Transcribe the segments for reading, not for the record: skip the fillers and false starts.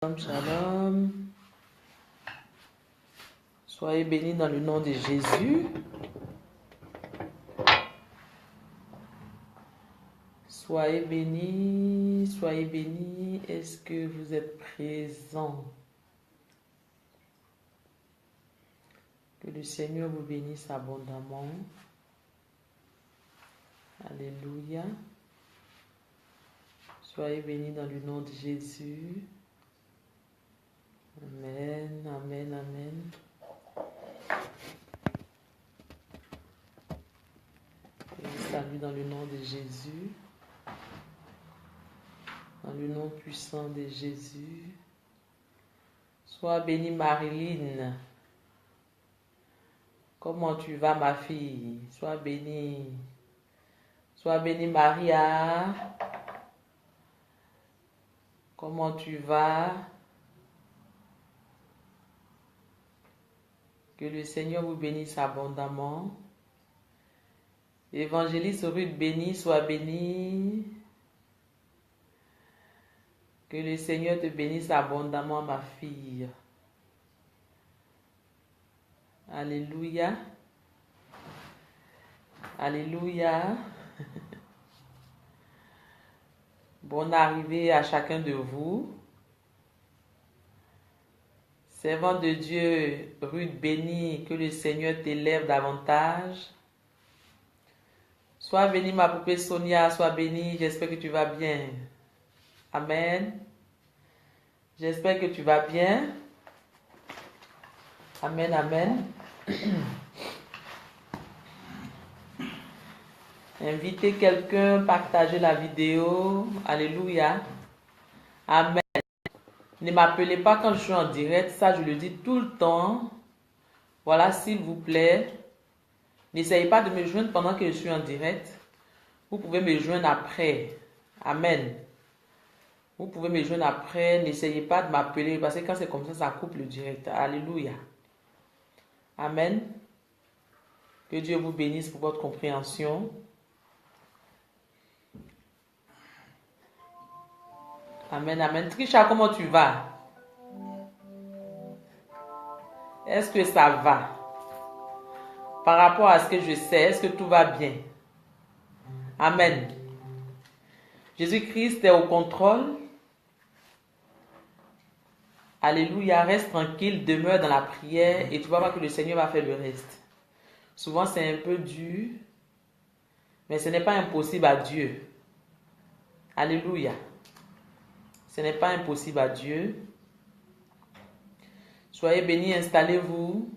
Shalom, shalom. Soyez bénis dans le nom de Jésus. Soyez bénis, soyez bénis. Est-ce que vous êtes présents? Que le Seigneur vous bénisse abondamment. Alléluia. Soyez bénis dans le nom de Jésus. Amen, amen, amen. Je vous salue dans le nom de Jésus. Dans le nom puissant de Jésus. Sois bénie Marilyn. Comment tu vas ma fille? Sois bénie. Sois bénie Maria. Comment tu vas? Que le Seigneur vous bénisse abondamment. Évangéliste Ruth bénie, sois bénie. Que le Seigneur te bénisse abondamment, ma fille. Alléluia. Alléluia. Bonne arrivée à chacun de vous. Servant de Dieu, Ruth bénie, que le Seigneur t'élève davantage. Sois bénie, ma poupée Sonia, sois bénie, j'espère que tu vas bien. Amen. J'espère que tu vas bien. Amen, amen. Invitez quelqu'un, partagez la vidéo. Alléluia. Amen. Ne m'appelez pas quand je suis en direct, ça je le dis tout le temps. Voilà, s'il vous plaît. N'essayez pas de me joindre pendant que je suis en direct. Vous pouvez me joindre après. Amen. Vous pouvez me joindre après. N'essayez pas de m'appeler parce que quand c'est comme ça coupe le direct. Alléluia. Amen. Que Dieu vous bénisse pour votre compréhension. Amen, amen. Trisha, comment tu vas? Est-ce que ça va? Par rapport à ce que je sais, est-ce que tout va bien? Amen. Jésus-Christ est au contrôle. Alléluia. Reste tranquille, demeure dans la prière et tu vas voir que le Seigneur va faire le reste. Souvent, c'est un peu dur, mais ce n'est pas impossible à Dieu. Alléluia. Ce n'est pas impossible à Dieu. Soyez bénis, installez-vous.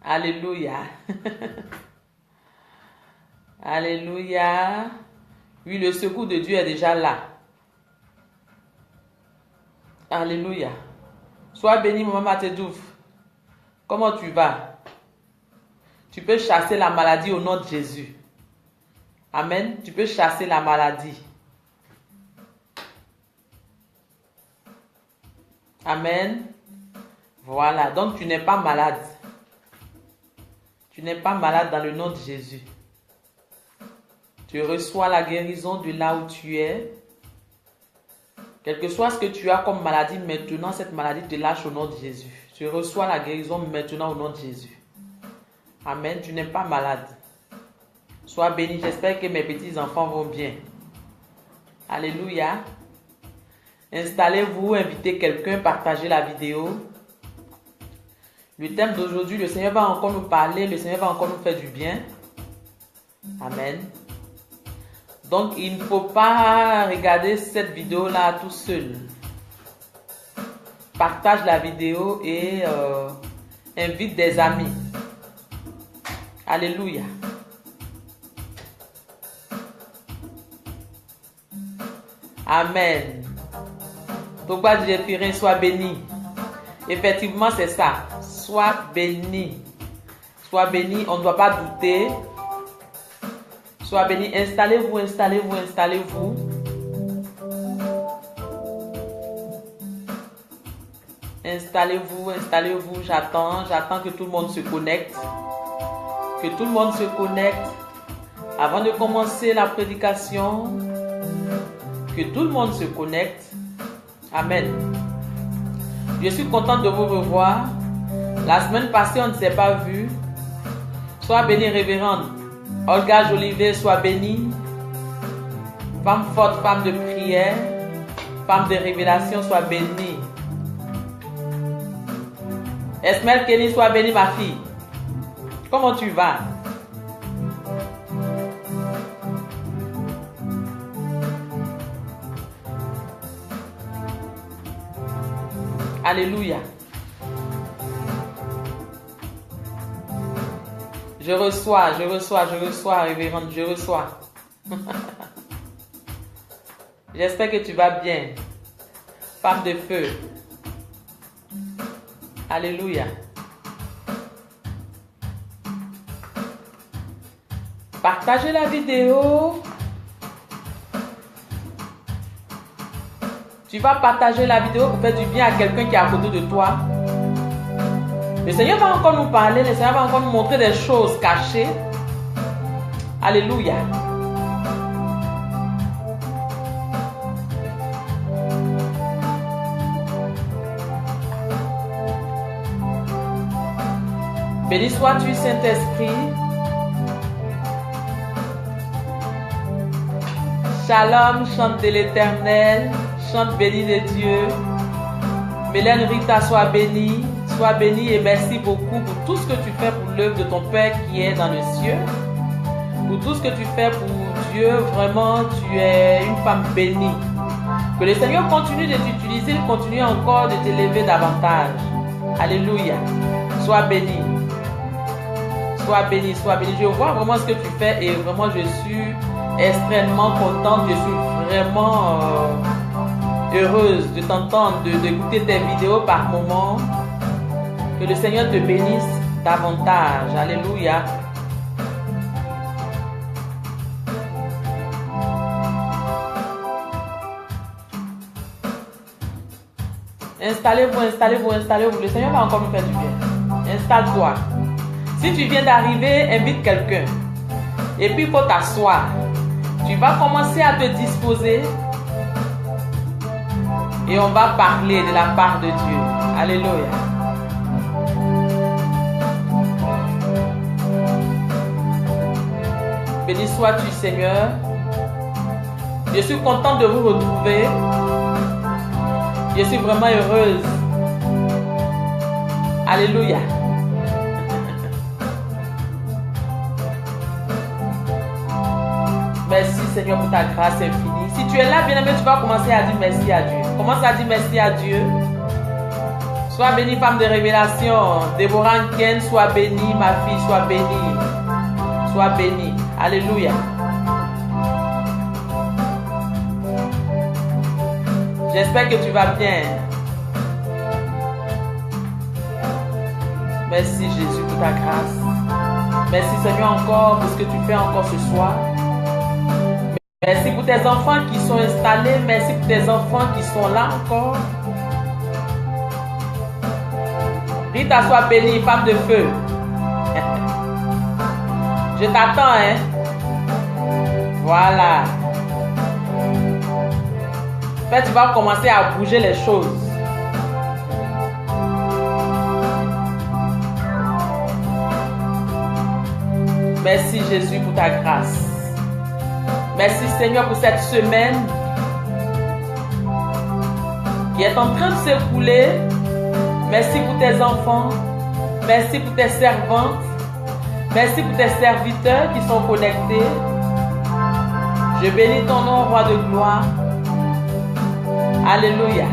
Alléluia. Alléluia. Oui, le secours de Dieu est déjà là. Alléluia. Sois béni, maman Matedouf. Comment tu vas? Tu peux chasser la maladie au nom de Jésus. Amen. Tu peux chasser la maladie. Amen. Voilà. Donc, tu n'es pas malade. Tu n'es pas malade dans le nom de Jésus. Tu reçois la guérison de là où tu es. Quel que soit ce que tu as comme maladie, maintenant, cette maladie te lâche au nom de Jésus. Tu reçois la guérison maintenant au nom de Jésus. Amen. Tu n'es pas malade. Sois béni. J'espère que mes petits-enfants vont bien. Alléluia. Installez-vous, invitez quelqu'un, partagez la vidéo. Le thème d'aujourd'hui, le Seigneur va encore nous parler, le Seigneur va encore nous faire du bien. Amen. Donc, il ne faut pas regarder cette vidéo-là tout seul. Partage la vidéo et invite des amis. Alléluia. Amen. Pourquoi Dieu Pirin, sois béni. Effectivement, c'est ça. Sois béni. Sois béni, on ne doit pas douter. Sois béni. Installez-vous, installez-vous, installez-vous. Installez-vous, installez-vous. J'attends que tout le monde se connecte. Que tout le monde se connecte. Avant de commencer la prédication, que tout le monde se connecte. Amen. Je suis contente de vous revoir. La semaine passée, on ne s'est pas vu. Sois bénie, révérende Olga Jolivet, sois bénie. Femme forte, femme de prière, femme de révélation, sois bénie. Esmel Kenny, sois bénie, ma fille. Comment tu vas? Alléluia. Je reçois, révérende, je reçois. J'espère que tu vas bien. Femme de feu. Alléluia. Partagez la vidéo. Tu vas partager la vidéo pour faire du bien à quelqu'un qui est à côté de toi. Le Seigneur va encore nous parler, le Seigneur va encore nous montrer des choses cachées. Alléluia. Béni sois-tu, Saint-Esprit. Shalom, chante de l'Éternel, chante béni de Dieu. Mélène Rita, sois bénie et merci beaucoup pour tout ce que tu fais pour l'œuvre de ton Père qui est dans les cieux. Pour tout ce que tu fais pour Dieu, vraiment, tu es une femme bénie. Que le Seigneur continue de t'utiliser, continue encore de t'élever davantage. Alléluia. Sois bénie. Sois béni, sois béni. Je vois vraiment ce que tu fais et vraiment je suis extrêmement contente. Je suis vraiment heureuse de t'entendre, d'écouter tes vidéos par moments. Que le Seigneur te bénisse davantage. Alléluia. Installez-vous. Le Seigneur va encore nous faire du bien. Installe-toi. Si tu viens d'arriver, invite quelqu'un. Et puis il faut t'asseoir. Tu vas commencer à te disposer. Et on va parler de la part de Dieu. Alléluia. Béni sois-tu, Seigneur. Je suis contente de vous retrouver. Je suis vraiment heureuse. Alléluia. Merci Seigneur pour ta grâce infinie. Si tu es là, bien-aimé, tu vas commencer à dire merci à Dieu. Commence à dire merci à Dieu. Sois bénie, femme de révélation. Déborah Nken, sois bénie, ma fille, sois bénie. Sois bénie. Alléluia. J'espère que tu vas bien. Merci Jésus pour ta grâce. Merci Seigneur encore pour ce que tu fais encore ce soir. Merci pour tes enfants qui sont installés. Merci pour tes enfants qui sont là encore. Rita, sois bénie, femme de feu. Je t'attends, hein. Voilà. En fait, tu vas commencer à bouger les choses. Merci Jésus pour ta grâce. Merci Seigneur pour cette semaine qui est en train de s'écouler. Merci pour tes enfants. Merci pour tes servantes. Merci pour tes serviteurs qui sont connectés. Je bénis ton nom, roi de gloire. Alléluia.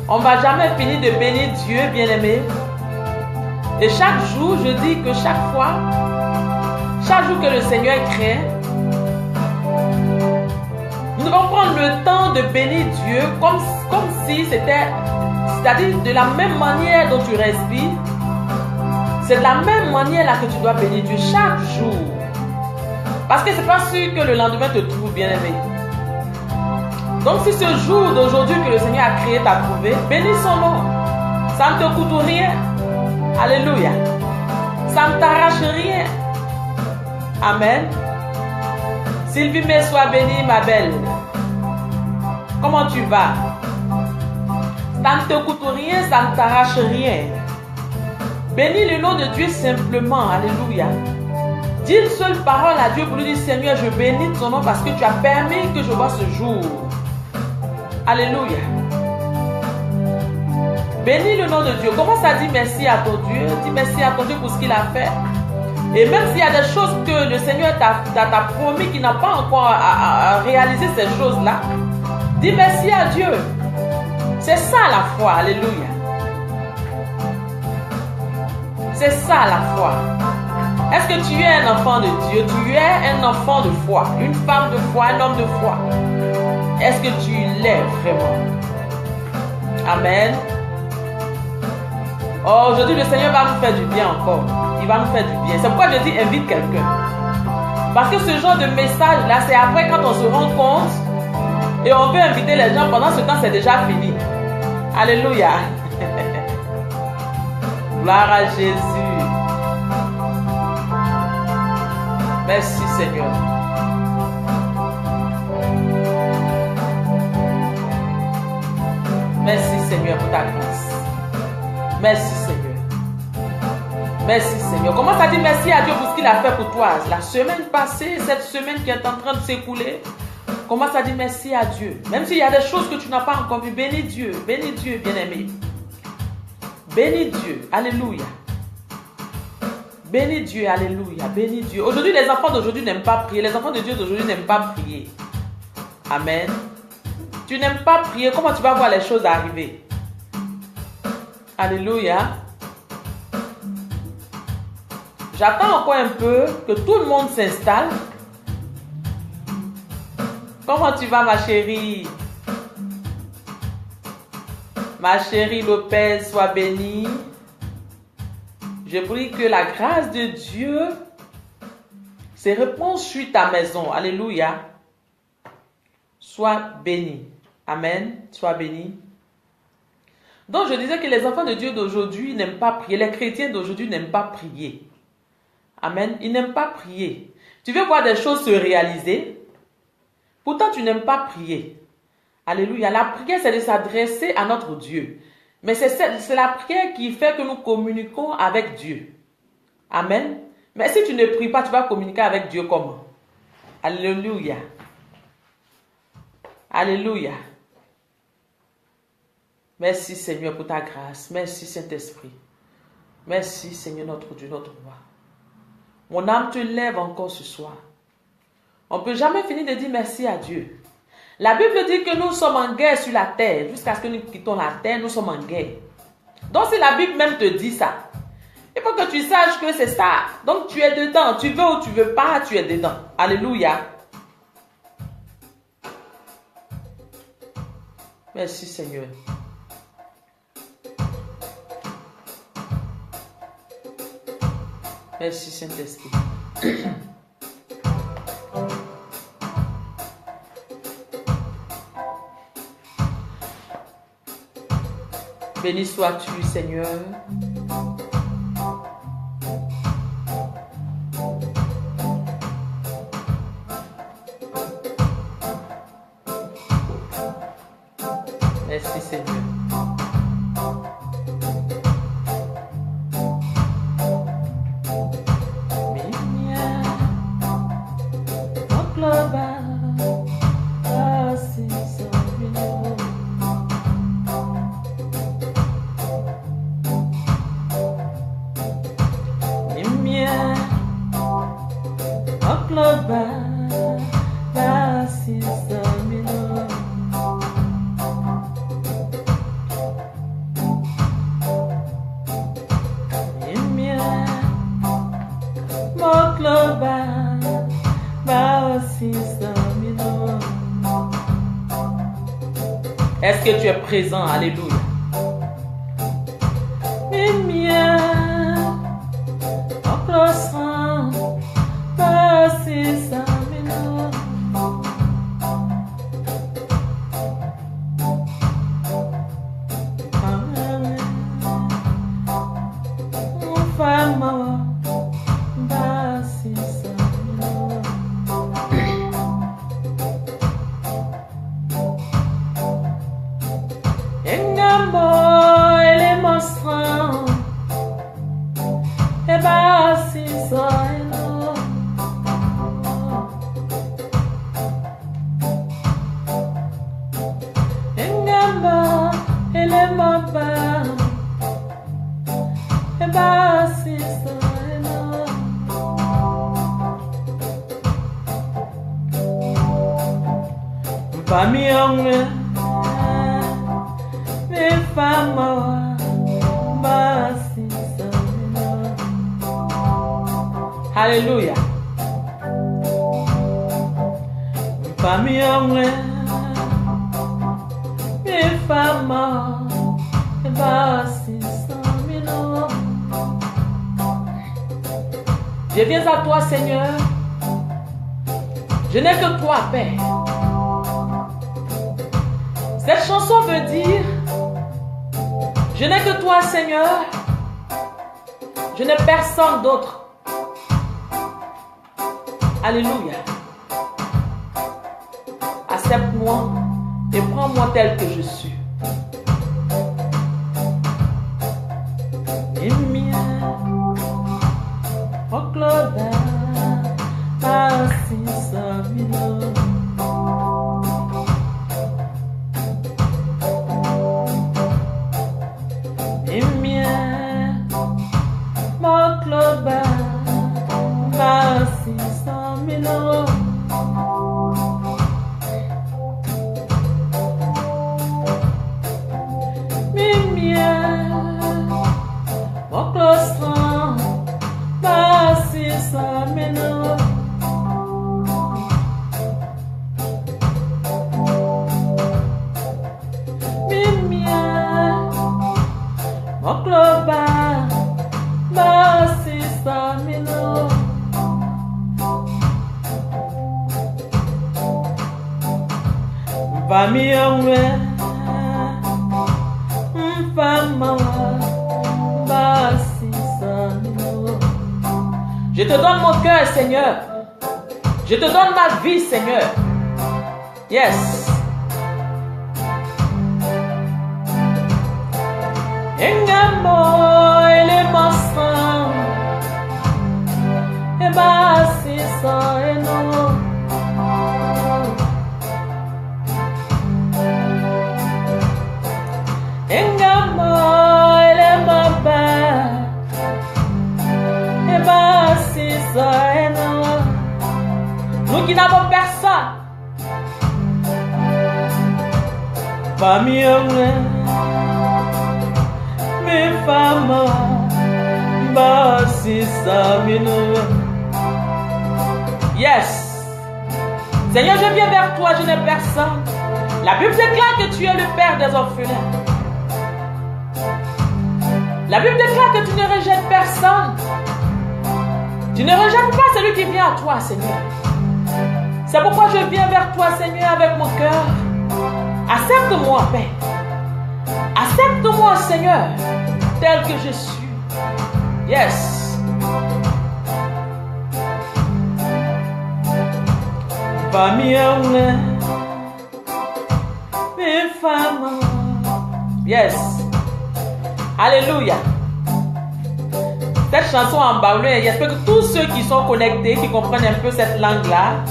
On ne va jamais finir de bénir Dieu, bien-aimé. Et chaque jour, je dis que chaque jour que le Seigneur crée, nous devons prendre le temps de bénir Dieu comme si c'était, c'est-à-dire de la même manière dont tu respires, c'est de la même manière là que tu dois bénir Dieu chaque jour. Parce que c'est pas sûr que le lendemain te trouve bien aimé. Donc si ce jour d'aujourd'hui que le Seigneur a créé t'a trouvé, bénis son nom. Ça ne te coûte rien. Alléluia. Ça ne t'arrache rien. Amen. Sylvie, mais sois bénie, ma belle. Comment tu vas? Ça ne te coûte rien, ça ne t'arrache rien. Bénis le nom de Dieu simplement. Alléluia. Dis une seule parole à Dieu pour lui dire, Seigneur, je bénis ton nom parce que tu as permis que je vois ce jour. Alléluia. Bénis le nom de Dieu. Commence à dire merci à ton Dieu. Dis merci à ton Dieu pour ce qu'il a fait. Et même s'il y a des choses que le Seigneur t'a promis qu'il n'a pas encore à réaliser ces choses-là, dis merci à Dieu. C'est ça la foi. Alléluia. C'est ça la foi. Est-ce que tu es un enfant de Dieu? Tu es un enfant de foi, une femme de foi, un homme de foi. Est-ce que tu l'es vraiment? Amen. Oh, aujourd'hui, le Seigneur va nous faire du bien encore. Il va nous faire du bien. C'est pourquoi je dis invite quelqu'un. Parce que ce genre de message-là, c'est après quand on se rend compte et on veut inviter les gens. Pendant ce temps, c'est déjà fini. Alléluia. Gloire à Jésus. Merci Seigneur. Merci Seigneur pour ta grâce. Merci Seigneur. Merci Seigneur. Commence à dire merci à Dieu pour ce qu'il a fait pour toi. La semaine passée, cette semaine qui est en train de s'écouler, commence à dire merci à Dieu. Même s'il y a des choses que tu n'as pas encore vues, bénis Dieu, bien-aimé. Bénis Dieu. Alléluia. Bénis Dieu, alléluia, bénis Dieu. Aujourd'hui, les enfants d'aujourd'hui n'aiment pas prier. Les enfants de Dieu d'aujourd'hui n'aiment pas prier. Amen. Tu n'aimes pas prier, comment tu vas voir les choses arriver? Alléluia. J'attends encore un peu que tout le monde s'installe. Comment tu vas, ma chérie? Ma chérie Lopez, sois bénie. Je prie que la grâce de Dieu se répande sur ta maison. Alléluia. Sois béni. Amen. Sois béni. Donc je disais que les enfants de Dieu d'aujourd'hui n'aiment pas prier. Les chrétiens d'aujourd'hui n'aiment pas prier. Amen. Ils n'aiment pas prier. Tu veux voir des choses se réaliser. Pourtant tu n'aimes pas prier. Alléluia. La prière, c'est de s'adresser à notre Dieu. Mais c'est la prière qui fait que nous communiquons avec Dieu. Amen. Mais si tu ne pries pas, tu vas communiquer avec Dieu comment? Alléluia. Alléluia. Merci Seigneur pour ta grâce. Merci Saint-Esprit. Merci Seigneur notre Dieu, notre roi. Mon âme te lève encore ce soir. On ne peut jamais finir de dire merci à Dieu. La Bible dit que nous sommes en guerre sur la terre. Jusqu'à ce que nous quittons la terre, nous sommes en guerre. Donc si la Bible même te dit ça, il faut que tu saches que c'est ça. Donc tu es dedans. Tu veux ou tu ne veux pas, tu es dedans. Alléluia. Merci Seigneur. Merci Saint-Esprit. Béni sois-tu, Seigneur. Merci, Seigneur. Est-ce que tu es présent? Alléluia. Famille anglais, mes femmes, Alléluia. Famille anglais, mes femmes, je viens à toi, Seigneur. Je n'ai que toi, Père. Cette chanson veut dire, je n'ai que toi, Seigneur. Je n'ai personne d'autre. Alléluia. Accepte-moi et prends-moi tel que je suis. Je te donne mon cœur, Seigneur. Je te donne ma vie, Seigneur. Yes. Engamo ele masan e basi sa eno engamo ele maba e basi sa eno. Nous qui n'avons personne, famille. Femme, yes. Seigneur, je viens vers toi, je n'ai personne. La Bible déclare que tu es le Père des orphelins. La Bible déclare que tu ne rejettes personne. Tu ne rejettes pas celui qui vient à toi, Seigneur. C'est pourquoi je viens vers toi, Seigneur, avec mon cœur. Accepte-moi, Père. Accepte-moi, Seigneur, tel que je suis. Yes. Famille, mes femmes. Yes. Alléluia. Cette chanson en baoulé, j'espère que tous ceux qui sont connectés, qui comprennent un peu cette langue-là,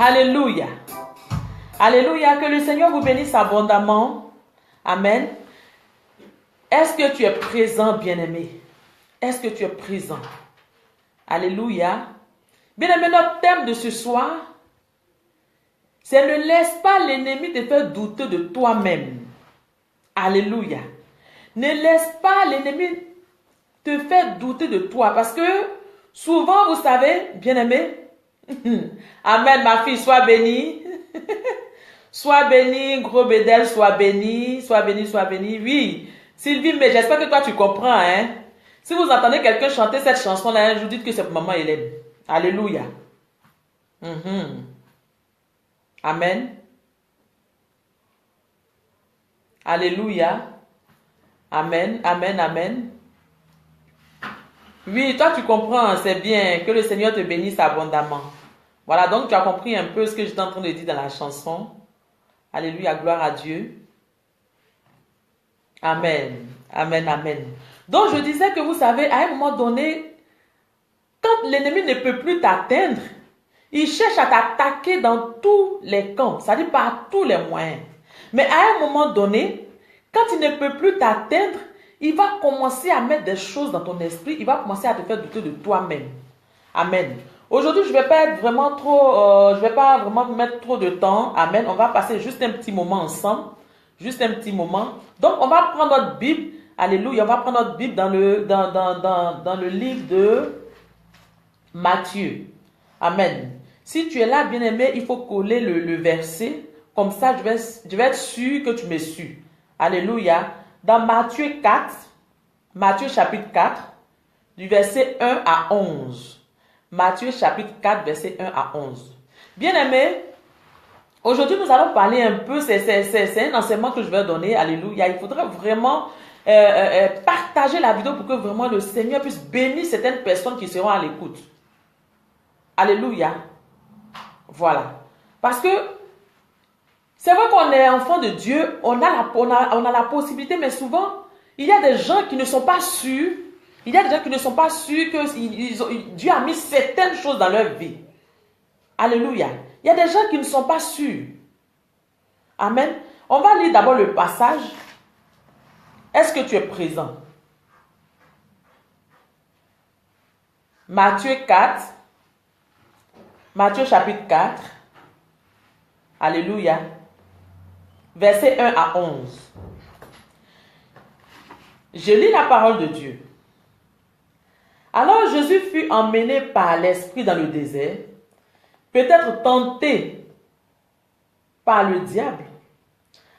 Alléluia. Alléluia. Que le Seigneur vous bénisse abondamment. Amen. Est-ce que tu es présent, bien-aimé? Est-ce que tu es présent? Alléluia. Bien-aimé, notre thème de ce soir, c'est ne laisse pas l'ennemi te faire douter de toi-même. Alléluia. Ne laisse pas l'ennemi te faire douter de toi. Parce que souvent, vous savez, bien-aimé, amen, ma fille, sois bénie. Sois bénie, gros bédel, sois bénie, sois bénie, sois bénie. Oui, Sylvie, mais j'espère que toi tu comprends, hein. Si vous entendez quelqu'un chanter cette chanson-là, je vous dis que c'est pour maman Hélène. Alléluia. Amen. Alléluia. Amen, amen, amen. Oui, toi tu comprends, c'est bien. Que le Seigneur te bénisse abondamment. Voilà, donc tu as compris un peu ce que j'étais en train de dire dans la chanson. Alléluia, gloire à Dieu. Amen, amen, amen. Donc je disais que vous savez, à un moment donné, quand l'ennemi ne peut plus t'atteindre, il cherche à t'attaquer dans tous les camps, c'est-à-dire par tous les moyens. Mais à un moment donné, quand il ne peut plus t'atteindre, il va commencer à mettre des choses dans ton esprit, il va commencer à te faire douter de toi-même. Amen. Aujourd'hui, je ne vais pas être vraiment trop, je vais pas vraiment mettre trop de temps. Amen. On va passer juste un petit moment ensemble. Juste un petit moment. Donc, on va prendre notre Bible. Alléluia. On va prendre notre Bible dans le livre de Matthieu. Amen. Si tu es là, bien-aimé, il faut coller le verset. Comme ça, je vais être sûr que tu me suis. Alléluia. Dans Matthieu 4, Matthieu chapitre 4, du verset 1 à 11. Matthieu chapitre 4, verset 1 à 11. Bien-aimé, aujourd'hui nous allons parler un peu, c'est un enseignement que je vais donner, alléluia. Il faudrait vraiment partager la vidéo pour que vraiment le Seigneur puisse bénir certaines personnes qui seront à l'écoute. Alléluia. Voilà. Parce que c'est vrai qu'on est enfant de Dieu, on a la possibilité, mais souvent, il y a des gens qui ne sont pas sûrs. Il y a des gens qui ne sont pas sûrs que Dieu a mis certaines choses dans leur vie. Alléluia. Il y a des gens qui ne sont pas sûrs. Amen. On va lire d'abord le passage. Est-ce que tu es présent? Matthieu 4. Matthieu chapitre 4. Alléluia. Verset 1 à 11. Je lis la parole de Dieu. Alors Jésus fut emmené par l'Esprit dans le désert, peut-être tenté par le diable.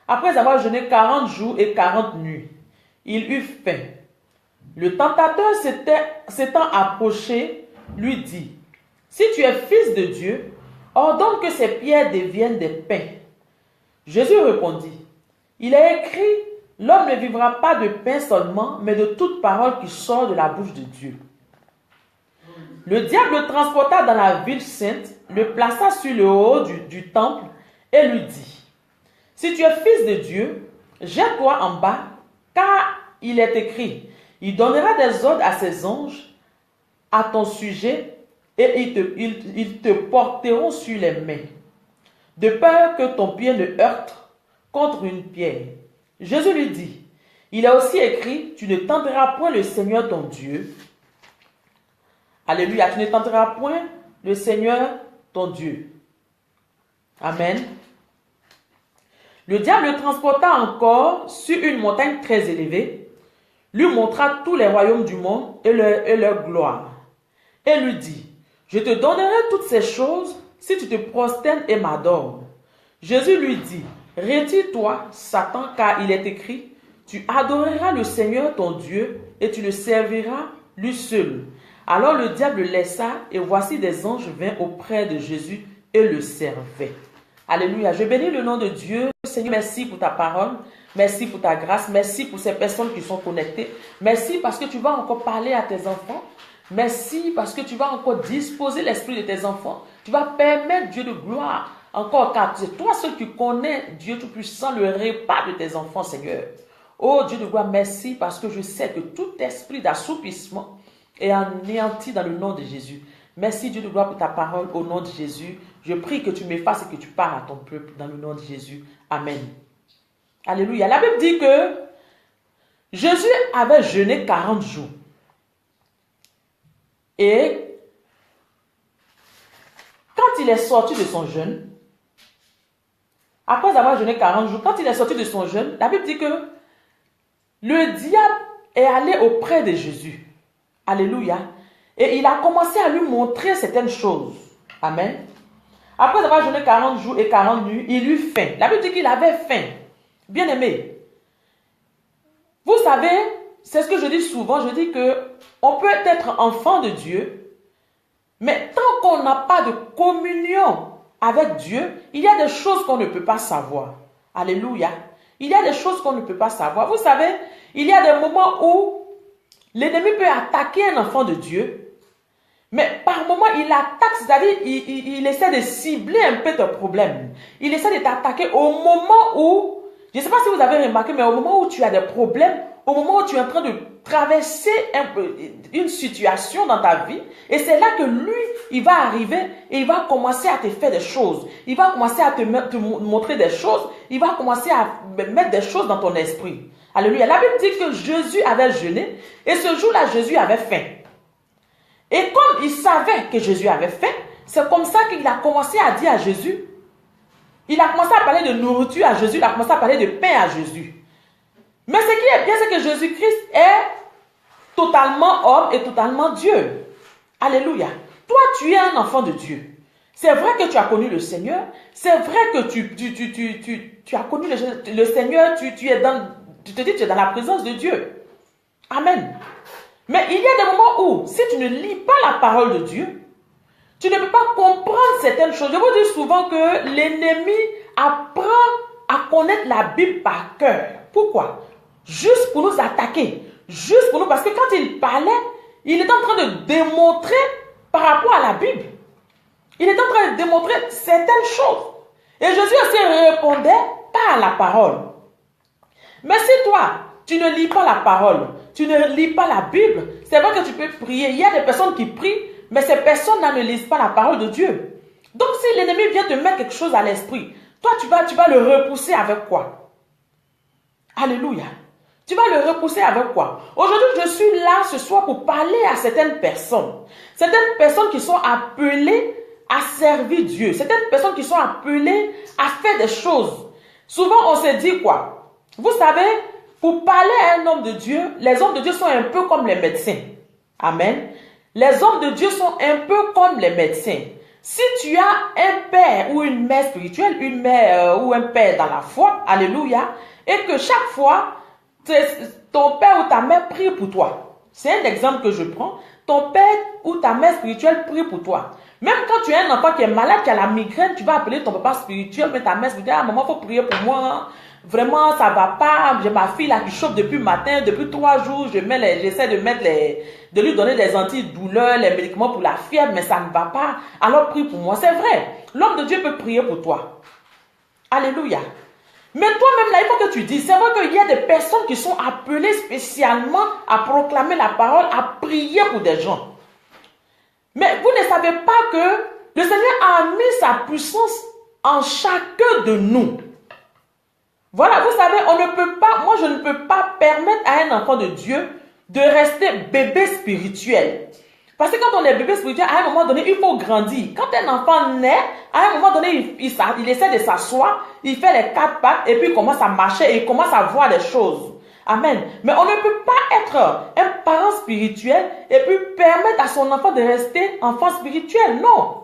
Après avoir jeûné 40 jours et 40 nuits, il eut faim. Le tentateur s'étant approché, lui dit, « Si tu es fils de Dieu, ordonne que ces pierres deviennent des pains. » Jésus répondit, « Il est écrit, l'homme ne vivra pas de pain seulement, mais de toute parole qui sort de la bouche de Dieu. » Le diable le transporta dans la ville sainte, le plaça sur le haut du temple et lui dit, « Si tu es fils de Dieu, jette-toi en bas, car il est écrit, il donnera des ordres à ses anges à ton sujet et ils te porteront sur les mains, de peur que ton pied ne heurte contre une pierre. » Jésus lui dit, « Il est aussi écrit, tu ne tenteras point le Seigneur ton Dieu. » Alléluia, tu ne tenteras point le Seigneur ton Dieu. Amen. Le diable le transporta encore sur une montagne très élevée, lui montra tous les royaumes du monde et leur gloire, et lui dit, je te donnerai toutes ces choses si tu te prosternes et m'adores. Jésus lui dit, retire-toi, Satan, car il est écrit, tu adoreras le Seigneur ton Dieu et tu le serviras lui seul. Alors le diable le laissa et voici des anges vinrent auprès de Jésus et le servaient. Alléluia. Je bénis le nom de Dieu. Seigneur, merci pour ta parole. Merci pour ta grâce. Merci pour ces personnes qui sont connectées. Merci parce que tu vas encore parler à tes enfants. Merci parce que tu vas encore disposer l'esprit de tes enfants. Tu vas permettre, Dieu de gloire, encore car c'est toi seul qui connais, Dieu Tout-Puissant, le repas de tes enfants, Seigneur. Oh Dieu de gloire, merci parce que je sais que tout esprit d'assoupissement est anéanti dans le nom de Jésus. Merci Dieu de gloire pour ta parole au nom de Jésus. Je prie que tu m'effaces et que tu parles à ton peuple dans le nom de Jésus. Amen. Alléluia. La Bible dit que Jésus avait jeûné 40 jours. Et quand il est sorti de son jeûne, après avoir jeûné 40 jours, quand il est sorti de son jeûne, la Bible dit que le diable est allé auprès de Jésus. Alléluia. Et il a commencé à lui montrer certaines choses. Amen. Après avoir jeûné 40 jours et 40 nuits, il eut faim. La Bible dit qu'il avait faim. Bien aimé. Vous savez, c'est ce que je dis souvent. Je dis que on peut être enfant de Dieu, mais tant qu'on n'a pas de communion avec Dieu, il y a des choses qu'on ne peut pas savoir. Alléluia. Il y a des choses qu'on ne peut pas savoir. Vous savez, il y a des moments où l'ennemi peut attaquer un enfant de Dieu, Mais par moment, il attaque, c'est-à-dire il essaie de cibler un peu tes problèmes. Il essaie de t'attaquer au moment où, je ne sais pas si vous avez remarqué, mais au moment où tu as des problèmes, au moment où tu es en train de traverser une situation dans ta vie, et c'est là que lui, il va arriver et il va commencer à te faire des choses. Il va commencer à te montrer des choses. Il va commencer à mettre des choses dans ton esprit. Alléluia. La Bible dit que Jésus avait jeûné et ce jour-là, Jésus avait faim. Et comme il savait que Jésus avait faim, c'est comme ça qu'il a commencé à dire à Jésus, il a commencé à parler de nourriture à Jésus, il a commencé à parler de pain à Jésus. Mais ce qui est bien, c'est que Jésus-Christ est totalement homme et totalement Dieu. Alléluia. Toi, tu es un enfant de Dieu. C'est vrai que tu as connu le Seigneur. C'est vrai que tu as connu le Seigneur. Tu te dis que tu es dans la présence de Dieu. Amen. Mais il y a des moments où, si tu ne lis pas la parole de Dieu, tu ne peux pas comprendre certaines choses. Je vous dis souvent que l'ennemi apprend à connaître la Bible par cœur. Pourquoi? Juste pour nous attaquer. Juste pour nous. Parce que quand il parlait, il était en train de démontrer par rapport à la Bible. Il était en train de démontrer certaines choses. Et Jésus aussi répondait par la parole. Mais si toi, tu ne lis pas la parole, tu ne lis pas la Bible, c'est vrai que tu peux prier. Il y a des personnes qui prient, mais ces personnes-là ne lisent pas la parole de Dieu. Donc si l'ennemi vient te mettre quelque chose à l'esprit, toi tu vas le repousser avec quoi? Alléluia. Tu vas le repousser avec quoi? Aujourd'hui, je suis là ce soir pour parler à certaines personnes. Certaines personnes qui sont appelées à servir Dieu. Certaines personnes qui sont appelées à faire des choses. Souvent, on se dit quoi? Vous savez, pour parler à un homme de Dieu, les hommes de Dieu sont un peu comme les médecins. Amen. Les hommes de Dieu sont un peu comme les médecins. Si tu as un père ou une mère spirituelle, une mère ou un père dans la foi, alléluia, et que chaque fois, ton père ou ta mère prie pour toi. C'est un exemple que je prends. Ton père ou ta mère spirituelle prie pour toi. Même quand tu es un enfant qui est malade, qui a la migraine, tu vas appeler ton papa spirituel, mais ta mère spirituelle, ah, maman, il faut prier pour moi. Vraiment, ça ne va pas. J'ai ma fille là qui chauffe depuis le matin, depuis 3 jours. J'essaie de lui donner des antidouleurs, les médicaments pour la fièvre, mais ça ne va pas. Alors prie pour moi. C'est vrai. L'homme de Dieu peut prier pour toi. Alléluia. Mais toi-même là, il faut que tu dises, c'est vrai qu'il y a des personnes qui sont appelées spécialement à proclamer la parole, à prier pour des gens. Mais vous ne savez pas que le Seigneur a mis sa puissance en chacun de nous. Voilà, vous savez, on ne peut pas, moi je ne peux pas permettre à un enfant de Dieu de rester bébé spirituel. Parce que quand on est bébé spirituel, à un moment donné, il faut grandir. Quand un enfant naît, à un moment donné, il essaie de s'asseoir, il fait les 4 pattes et puis il commence à marcher et il commence à voir des choses. Amen. Mais on ne peut pas être un parent spirituel et puis permettre à son enfant de rester enfant spirituel. Non.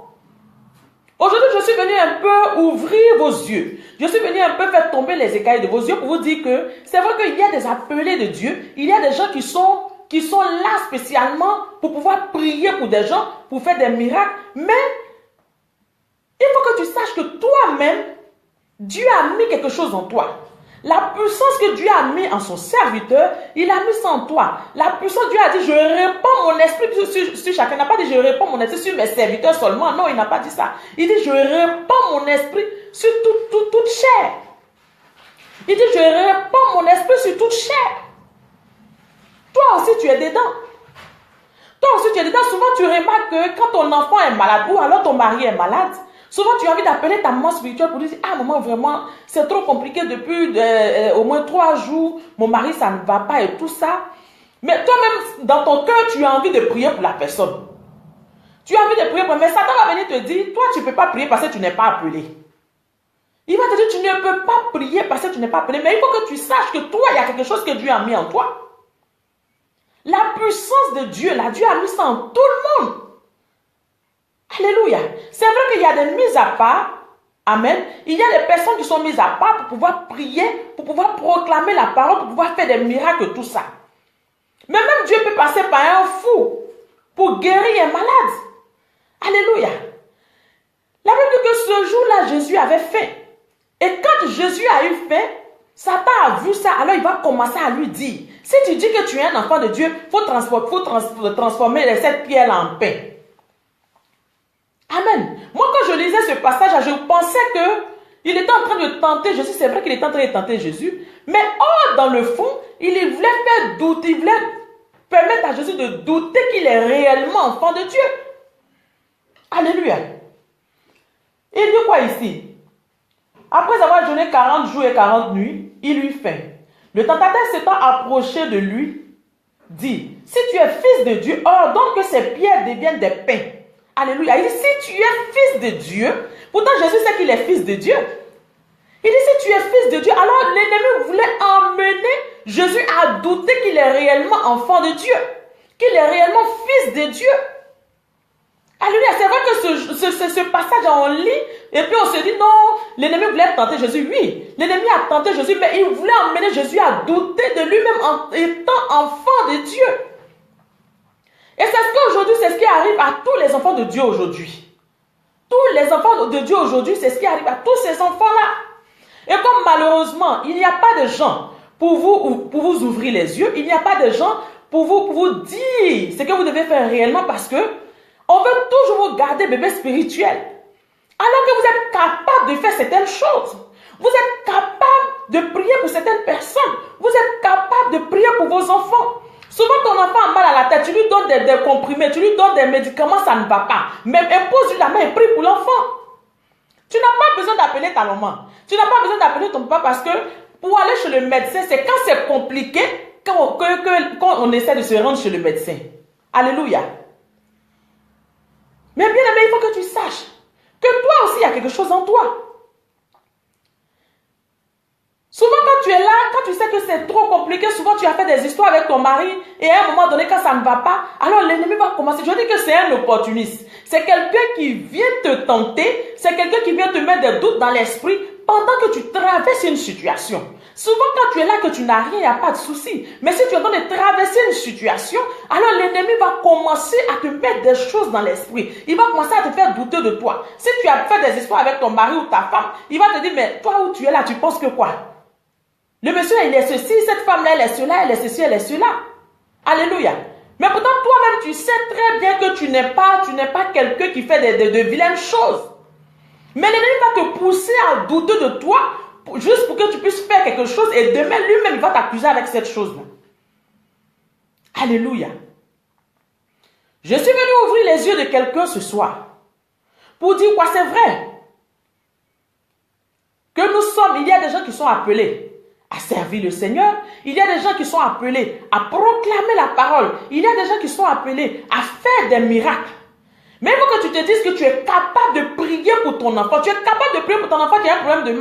Aujourd'hui, je suis venu un peu ouvrir vos yeux. Je suis venu un peu faire tomber les écailles de vos yeux pour vous dire que c'est vrai qu'il y a des appelés de Dieu. Il y a des gens qui sont là spécialement pour pouvoir prier pour des gens, pour faire des miracles. Mais il faut que tu saches que toi-même, Dieu a mis quelque chose en toi. La puissance que Dieu a mis en son serviteur, il a mis ça en toi. La puissance, Dieu a dit, je répands mon esprit sur chacun. Il n'a pas dit, je répands mon esprit sur mes serviteurs seulement. Non, il n'a pas dit ça. Il dit, je répands mon esprit sur toute chair. Il dit, je répands mon esprit sur toute chair. Toi aussi, tu es dedans. Toi aussi, tu es dedans. Souvent, tu remarques que quand ton enfant est malade ou alors ton mari est malade, souvent, tu as envie d'appeler ta maman spirituelle pour dire, ah maman, vraiment, c'est trop compliqué depuis au moins 3 jours, mon mari, ça ne va pas et tout ça. Mais toi-même, dans ton cœur, tu as envie de prier pour la personne. Tu as envie de prier pour elle, mais Satan va venir te dire, toi, tu ne peux pas prier parce que tu n'es pas appelé. Il va te dire, tu ne peux pas prier parce que tu n'es pas appelé. Mais il faut que tu saches que toi, il y a quelque chose que Dieu a mis en toi. La puissance de Dieu, là, Dieu a mis ça en tout le monde. Alléluia. C'est vrai qu'il y a des mises à part. Amen. Il y a des personnes qui sont mises à part pour pouvoir prier, pour pouvoir proclamer la parole, pour pouvoir faire des miracles, tout ça. Mais même Dieu peut passer par un fou pour guérir un malade. Alléluia. La Bible dit que ce jour-là, Jésus avait faim. Et quand Jésus a eu faim, Satan a vu ça, alors il va commencer à lui dire, si tu dis que tu es un enfant de Dieu, il faut transformer cette pierre en pain. Amen. Moi, quand je lisais ce passage, je pensais qu'il était en train de tenter Jésus. C'est vrai qu'il était en train de tenter Jésus. Mais dans le fond, il voulait faire douter, il voulait permettre à Jésus de douter qu'il est réellement enfant de Dieu. Alléluia. Il dit quoi ici? Après avoir jeûné 40 jours et 40 nuits, il eut faim. Le tentateur s'étant approché de lui, dit, si tu es fils de Dieu, ordonne que ces pierres deviennent des pains. Alléluia. Il dit, si tu es fils de Dieu, pourtant Jésus sait qu'il est fils de Dieu. Il dit, si tu es fils de Dieu, alors l'ennemi voulait emmener Jésus à douter qu'il est réellement enfant de Dieu, qu'il est réellement fils de Dieu. Alléluia, c'est vrai que ce passage, on lit, et puis on se dit, non, l'ennemi voulait tenter Jésus. Oui, l'ennemi a tenté Jésus, mais il voulait emmener Jésus à douter de lui-même en étant enfant de Dieu. Et c'est ce qu'aujourd'hui, c'est ce qui arrive à tous les enfants de Dieu aujourd'hui. Tous les enfants de Dieu aujourd'hui, c'est ce qui arrive à tous ces enfants-là. Et comme malheureusement, il n'y a pas de gens pour vous ouvrir les yeux, il n'y a pas de gens pour vous dire ce que vous devez faire réellement, parce que on veut toujours vous garder bébé spirituel. Alors que vous êtes capable de faire certaines choses. Vous êtes capable de prier pour certaines personnes. Vous êtes capable de prier pour vos enfants. Souvent, ton enfant a mal à la tête, tu lui donnes des comprimés, tu lui donnes des médicaments, ça ne va pas. Même impose-lui la main et prie pour l'enfant. Tu n'as pas besoin d'appeler ta maman. Tu n'as pas besoin d'appeler ton papa, parce que pour aller chez le médecin, c'est quand c'est compliqué quand on essaie de se rendre chez le médecin. Alléluia. Mais bien aimé, il faut que tu saches que toi aussi, il y a quelque chose en toi. Souvent, quand tu es là, quand tu sais que c'est trop compliqué, souvent tu as fait des histoires avec ton mari, et à un moment donné, quand ça ne va pas, alors l'ennemi va commencer. Je dis que c'est un opportuniste. C'est quelqu'un qui vient te tenter, c'est quelqu'un qui vient te mettre des doutes dans l'esprit pendant que tu traverses une situation. Souvent, quand tu es là, que tu n'as rien, il n'y a pas de souci. Mais si tu es en train de traverser une situation, alors l'ennemi va commencer à te mettre des choses dans l'esprit. Il va commencer à te faire douter de toi. Si tu as fait des histoires avec ton mari ou ta femme, il va te dire, mais toi où tu es là, tu penses que quoi? Le monsieur, il est ceci, cette femme-là, elle est cela, elle est ceci, elle est cela. Alléluia. Mais pourtant, toi-même, tu sais très bien que tu n'es pas quelqu'un qui fait de vilaines choses. Mais l'ennemi va te pousser à douter de toi, juste pour que tu puisses faire quelque chose, et demain, lui-même, il va t'accuser avec cette chose-là. Alléluia. Je suis venu ouvrir les yeux de quelqu'un ce soir, pour dire quoi, c'est vrai. Que nous sommes, il y a des gens qui sont appelés à servir le Seigneur. Il y a des gens qui sont appelés à proclamer la parole. Il y a des gens qui sont appelés à faire des miracles. Mais il faut que tu te dises que tu es capable de prier pour ton enfant. Tu es capable de prier pour ton enfant qui a un problème de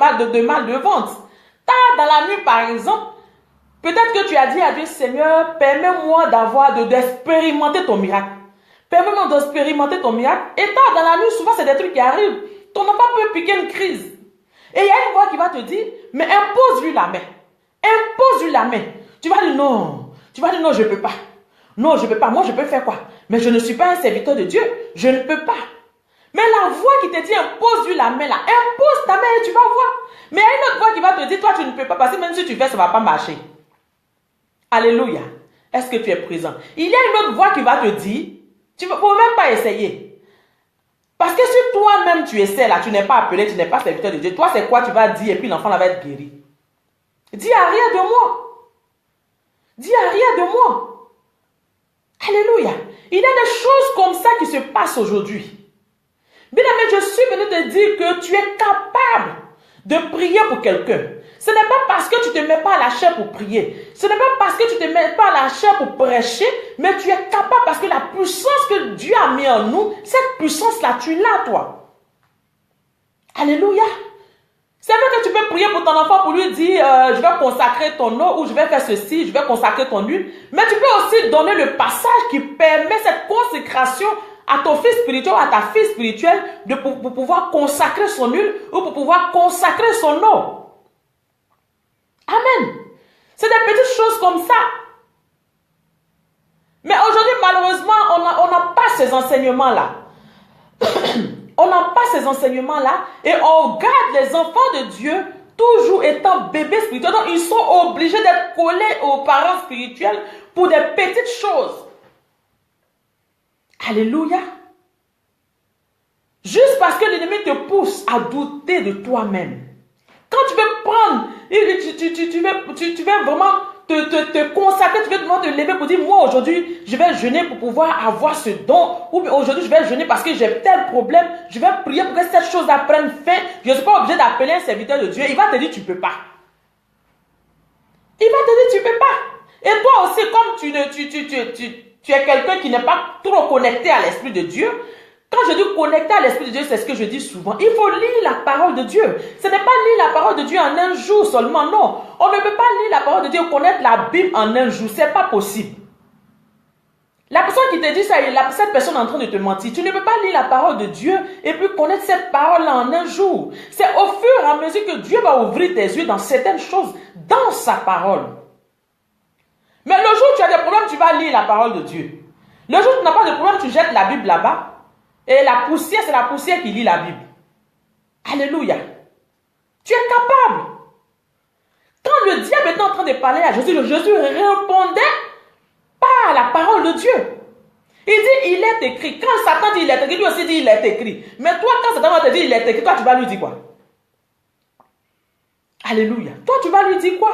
mal de ventre. Tard dans la nuit, par exemple, peut-être que tu as dit à Dieu, Seigneur, permets-moi d'expérimenter ton miracle. Permets-moi d'expérimenter ton miracle. Et tard dans la nuit, souvent, c'est des trucs qui arrivent. Ton enfant peut piquer une crise. Et il y a une voix qui va te dire, mais impose-lui la main. Impose-lui la main. Tu vas dire non. Tu vas dire non, je ne peux pas. Non, je ne peux pas. Moi, je peux faire quoi? Mais je ne suis pas un serviteur de Dieu. Je ne peux pas. Mais la voix qui te dit impose-lui la main là, impose ta main et tu vas voir. Mais il y a une autre voix qui va te dire, toi, tu ne peux pas, parce que même si tu fais, ça ne va pas marcher. Alléluia. Est-ce que tu es présent? Il y a une autre voix qui va te dire, tu ne peux même pas essayer. Parce que si toi-même tu essaies là, tu n'es pas appelé, tu n'es pas serviteur de Dieu, toi c'est quoi tu vas dire et puis l'enfant là va être guéri? Dis arrière de moi. Dis arrière de moi. Alléluia. Il y a des choses comme ça qui se passent aujourd'hui. Bien aimé, je suis venu te dire que tu es capable de prier pour quelqu'un. Ce n'est pas parce que tu ne te mets pas à la chair pour prier. Ce n'est pas parce que tu ne te mets pas à la chair pour prêcher, mais tu es capable parce que la puissance que Dieu a mis en nous, cette puissance-là, tu l'as, toi. Alléluia. C'est vrai que tu peux prier pour ton enfant pour lui dire, je vais consacrer ton eau, ou je vais faire ceci, je vais consacrer ton huile. Mais tu peux aussi donner le passage qui permet cette consécration à ton fils spirituel ou à ta fille spirituelle pour pouvoir consacrer son huile ou pour pouvoir consacrer son eau. Amen. C'est des petites choses comme ça. Mais aujourd'hui, malheureusement, on n'a pas ces enseignements-là. On n'a pas ces enseignements-là et on garde les enfants de Dieu toujours étant bébés spirituels. Donc, ils sont obligés d'être collés aux parents spirituels pour des petites choses. Alléluia. Juste parce que l'ennemi te pousse à douter de toi-même. Quand tu veux prendre, tu veux vraiment te consacrer, tu veux vraiment te lever pour dire, moi aujourd'hui, je vais jeûner pour pouvoir avoir ce don, ou aujourd'hui je vais jeûner parce que j'ai tel problème, je vais prier pour que cette chose prenne fin, je ne suis pas obligé d'appeler un serviteur de Dieu, il va te dire, tu ne peux pas. Il va te dire, tu ne peux pas. Et toi aussi, comme tu es quelqu'un qui n'est pas trop connecté à l'Esprit de Dieu, quand je dis connecté à l'Esprit de Dieu, c'est ce que je dis souvent. Il faut lire la parole de Dieu. Ce n'est pas lire la parole de Dieu en un jour seulement, non. On ne peut pas lire la parole de Dieu, connaître la Bible en un jour. Ce n'est pas possible. La personne qui te dit ça, cette personne est en train de te mentir. Tu ne peux pas lire la parole de Dieu et puis connaître cette parole-là en un jour. C'est au fur et à mesure que Dieu va ouvrir tes yeux dans certaines choses, dans sa parole. Mais le jour où tu as des problèmes, tu vas lire la parole de Dieu. Le jour où tu n'as pas de problème, tu jettes la Bible là-bas. Et la poussière, c'est la poussière qui lit la Bible. Alléluia. Tu es capable. Quand le diable était en train de parler à Jésus, Jésus répondait par la parole de Dieu. Il dit, il est écrit. Quand Satan dit, il est écrit, lui aussi dit, il est écrit. Mais toi, quand Satan va te dire, il est écrit, toi, tu vas lui dire quoi? Alléluia. Toi, tu vas lui dire quoi?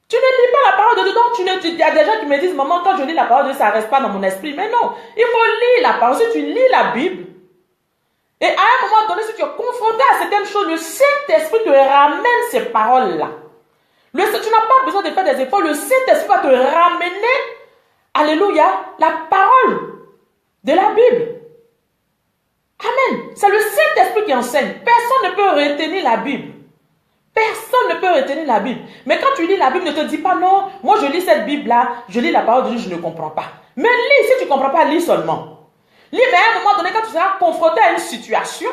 Tu ne lis pas la parole de Dieu. Donc, il y a des gens qui me disent, maman, quand je lis la parole de Dieu, ça ne reste pas dans mon esprit. Mais non, il faut lire la parole. Si tu lis la Bible, et à un moment donné, si tu es confronté à certaines choses, le Saint-Esprit te ramène ces paroles-là. Tu n'as pas besoin de faire des efforts. Le Saint-Esprit va te ramener, alléluia, la parole de la Bible. Amen. C'est le Saint-Esprit qui enseigne. Personne ne peut retenir la Bible. Personne ne peut retenir la Bible. Mais quand tu lis la Bible, ne te dis pas non, moi je lis cette Bible-là, je lis la parole de Dieu, je ne comprends pas. Mais lis, si tu ne comprends pas, lis seulement. Lis, mais à un moment donné, quand tu seras confronté à une situation,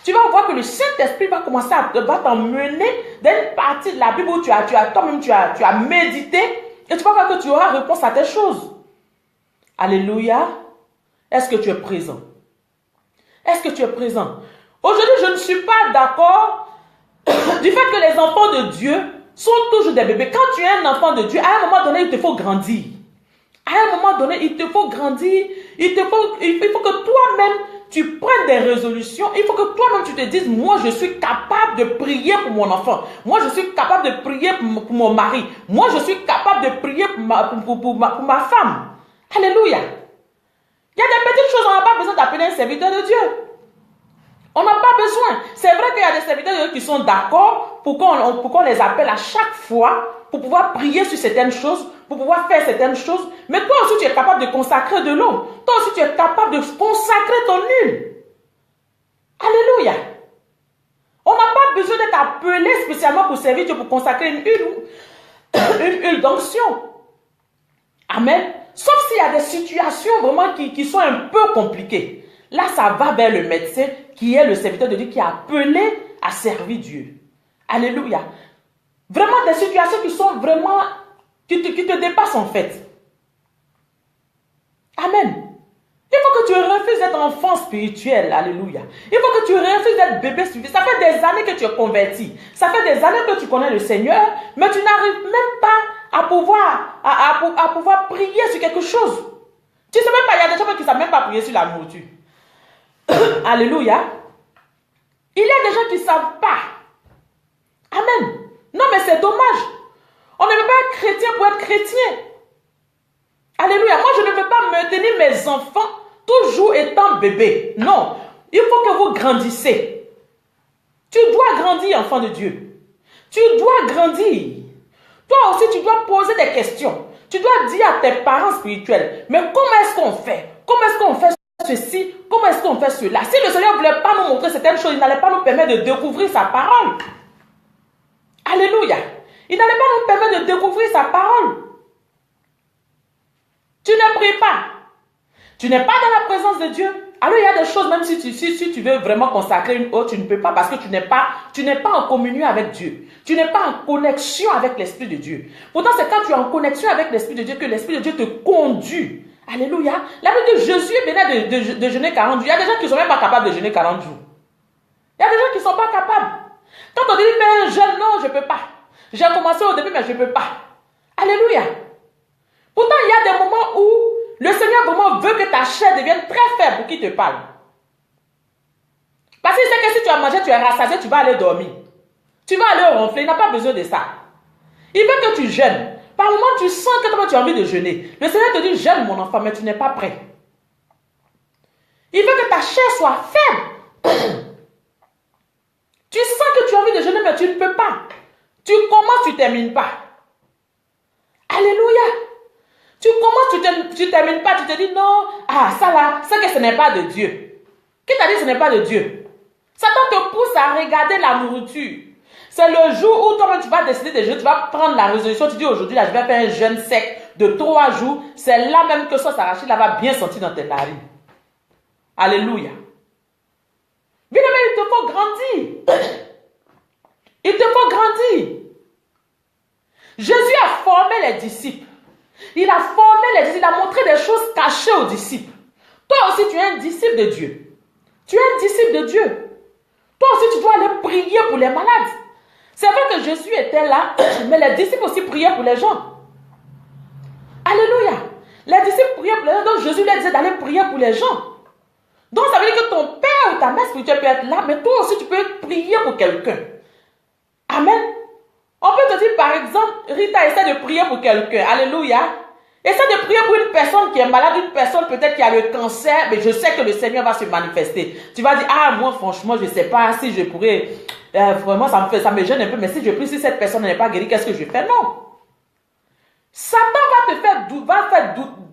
tu vas voir que le Saint-Esprit va commencer à t'emmener dans une partie de la Bible où tu as médité et tu vas voir que tu auras réponse à tes choses. Alléluia. Est-ce que tu es présent? Est-ce que tu es présent? Aujourd'hui, je ne suis pas d'accord du fait que les enfants de Dieu sont toujours des bébés. Quand tu es un enfant de Dieu, à un moment donné, il te faut grandir. À un moment donné, il te faut grandir. Il faut que toi-même, tu prennes des résolutions. Il faut que toi-même, tu te dises, moi, je suis capable de prier pour mon enfant. Moi, je suis capable de prier pour mon mari. Moi, je suis capable de prier pour ma femme. Alléluia. Il y a des petites choses, on n'a pas besoin d'appeler un serviteur de Dieu. On n'a pas besoin. C'est vrai qu'il y a des serviteurs de Dieu qui sont d'accord pour qu'on les appelle à chaque fois pour pouvoir prier sur certaines choses, pour pouvoir faire certaines choses. Mais toi aussi, tu es capable de consacrer de l'eau. Toi aussi, tu es capable de consacrer ton huile. Alléluia. On n'a pas besoin d'être appelé spécialement pour servir Dieu, pour consacrer une huile d'onction. Amen. Sauf s'il y a des situations vraiment qui sont un peu compliquées. Là, ça va vers le médecin qui est le serviteur de Dieu qui est appelé à servir Dieu. Alléluia. Vraiment des situations qui sont vraiment, qui te dépassent en fait. Amen. Il faut que tu refuses d'être enfant spirituel. Alléluia. Il faut que tu refuses d'être bébé spirituel. Ça fait des années que tu es converti. Ça fait des années que tu connais le Seigneur, mais tu n'arrives même pas à pouvoir prier sur quelque chose. Tu ne sais même pas, il y a des gens qui ne savent même pas prier sur la nourriture. Alléluia. Il y a des gens qui ne savent pas. Amen. Non, mais c'est dommage. On ne peut pas être chrétien pour être chrétien. Alléluia. Moi, je ne veux pas maintenir mes enfants toujours étant bébés. Non. Il faut que vous grandissez. Tu dois grandir, enfant de Dieu. Tu dois grandir. Toi aussi, tu dois poser des questions. Tu dois dire à tes parents spirituels, mais comment est-ce qu'on fait? Comment est-ce qu'on fait ceci? Comment est-ce qu'on fait cela? Si le Seigneur ne voulait pas nous montrer certaines choses, il n'allait pas nous permettre de découvrir sa parole. Alléluia. Il n'allait pas nous permettre de découvrir sa parole. Tu ne pries pas. Tu n'es pas dans la présence de Dieu. Alors il y a des choses, même si tu veux vraiment consacrer une autre, tu ne peux pas parce que tu n'es pas en communion avec Dieu. Tu n'es pas en connexion avec l'Esprit de Dieu. Pourtant, c'est quand tu es en connexion avec l'Esprit de Dieu que l'Esprit de Dieu te conduit. Alléluia. La Bible dit Jésus venait de jeûner 40 jours. Il y a des gens qui ne sont même pas capables de jeûner 40 jours. Il y a des gens qui ne sont pas capables. Quand on dit, mais jeûne, non, je ne peux pas. J'ai commencé au début, mais je ne peux pas. Alléluia. Pourtant, il y a des moments où le Seigneur vraiment veut que ta chair devienne très faible pour qu'il te parle. Parce qu'il sait que si tu as mangé, tu es rassasié, tu vas aller dormir. Tu vas aller ronfler, il n'a pas besoin de ça. Il veut que tu jeûnes. Par moment, tu sens que toi, tu as envie de jeûner. Le Seigneur te dit, jeûne mon enfant, mais tu n'es pas prêt. Il veut que ta chair soit faible. Tu sens que tu as envie de jeûner, mais tu ne peux pas. Tu commences, tu ne termines pas. Alléluia. Tu commences, tu ne termines pas. Tu te dis, non, ça là, c'est que ce n'est pas de Dieu. Qui t'a dit que ce n'est pas de Dieu? Satan te pousse à regarder la nourriture. C'est le jour où toi tu vas décider de jeûner, tu vas prendre la résolution, tu dis aujourd'hui là je vais faire un jeûne sec de 3 jours. C'est là même que sauce arachide là va bien sentir dans tes narines. Alléluia. Bien aimé, il te faut grandir. Il te faut grandir. Jésus a formé les disciples. Il a formé les disciples, il a montré des choses cachées aux disciples. Toi aussi tu es un disciple de Dieu. Tu es un disciple de Dieu. Toi aussi tu dois aller prier pour les malades. C'est vrai que Jésus était là, mais les disciples aussi priaient pour les gens. Alléluia. Les disciples priaient pour les gens, donc Jésus leur disait d'aller prier pour les gens. Donc ça veut dire que ton père ou ta mère spirituelle peut être là, mais toi aussi tu peux prier pour quelqu'un. Amen. On peut te dire par exemple, Rita essaie de prier pour quelqu'un. Alléluia. Essaie de prier pour une personne qui est malade, une personne peut-être qui a le cancer, mais je sais que le Seigneur va se manifester. Tu vas dire, moi franchement, je ne sais pas si je pourrais, vraiment ça me gêne un peu, mais si je prie, si cette personne n'est pas guérie, qu'est-ce que je fais? Non. Satan va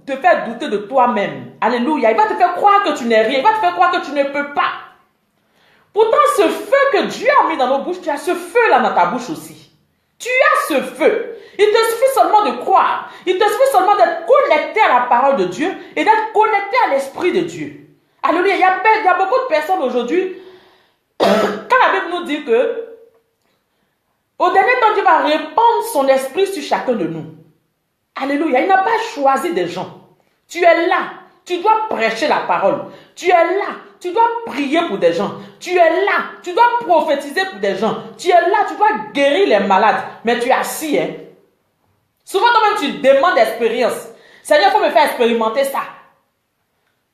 te faire douter de toi-même. Alléluia. Il va te faire croire que tu n'es rien. Il va te faire croire que tu ne peux pas. Pourtant, ce feu que Dieu a mis dans nos bouches, tu as ce feu-là dans ta bouche aussi. Tu as ce feu. Il te suffit seulement de croire. Il te suffit seulement d'être connecté à la parole de Dieu et d'être connecté à l'Esprit de Dieu. Alléluia. Il y a beaucoup de personnes aujourd'hui, quand la Bible nous dit que au dernier temps, Dieu va répandre son esprit sur chacun de nous. Alléluia. Il n'a pas choisi des gens. Tu es là. Tu dois prêcher la parole. Tu es là. Tu dois prier pour des gens. Tu es là. Tu dois prophétiser pour des gens. Tu es là. Tu dois guérir les malades. Mais tu es assis, hein. Souvent, toi-même, tu demandes l'expérience. Seigneur, il faut me faire expérimenter ça.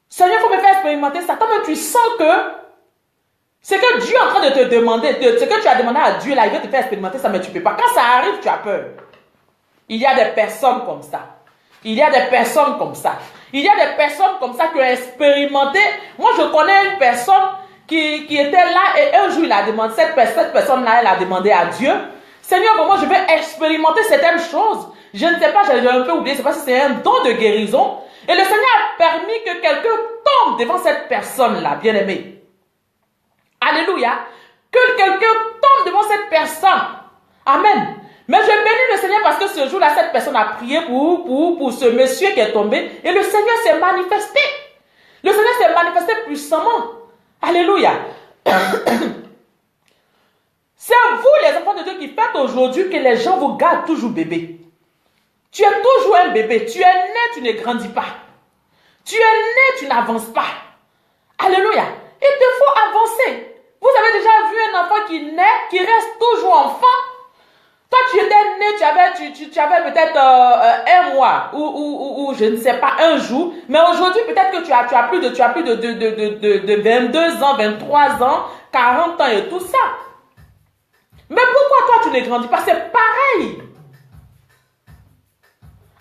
Seigneur, il faut me faire expérimenter ça. Toi-même, tu sens que c'est que Dieu est en train de te demander, ce que tu as demandé à Dieu, là, il veut te faire expérimenter ça, mais tu ne peux pas. Quand ça arrive, tu as peur. Il y a des personnes comme ça. Il y a des personnes comme ça. Il y a des personnes comme ça qui ont expérimenté. Moi, je connais une personne qui était là et un jour, il a demandé, cette personne-là, elle a demandé à Dieu, Seigneur, moi, je vais expérimenter certaines choses. Je ne sais pas, j'ai un peu oublié, je ne sais pas si c'est un don de guérison. Et le Seigneur a permis que quelqu'un tombe devant cette personne-là, bien-aimé. Alléluia. Que quelqu'un tombe devant cette personne. Amen. Mais je bénis le Seigneur parce que ce jour-là, cette personne a prié pour ce monsieur qui est tombé. Et le Seigneur s'est manifesté. Le Seigneur s'est manifesté puissamment. Alléluia. C'est vous, les enfants de Dieu, qui faites aujourd'hui que les gens vous gardent toujours bébé. Tu es toujours un bébé. Tu es né, tu ne grandis pas. Tu es né, tu n'avances pas. Alléluia. Il te faut avancer. Vous avez déjà vu un enfant qui naît, qui reste toujours enfant. Toi, tu étais né, tu avais peut-être un mois ou je ne sais pas, un jour. Mais aujourd'hui, peut-être que tu as plus de 22 ans, 23 ans, 40 ans et tout ça. Mais pourquoi toi, tu ne grandis pas? C'est pareil.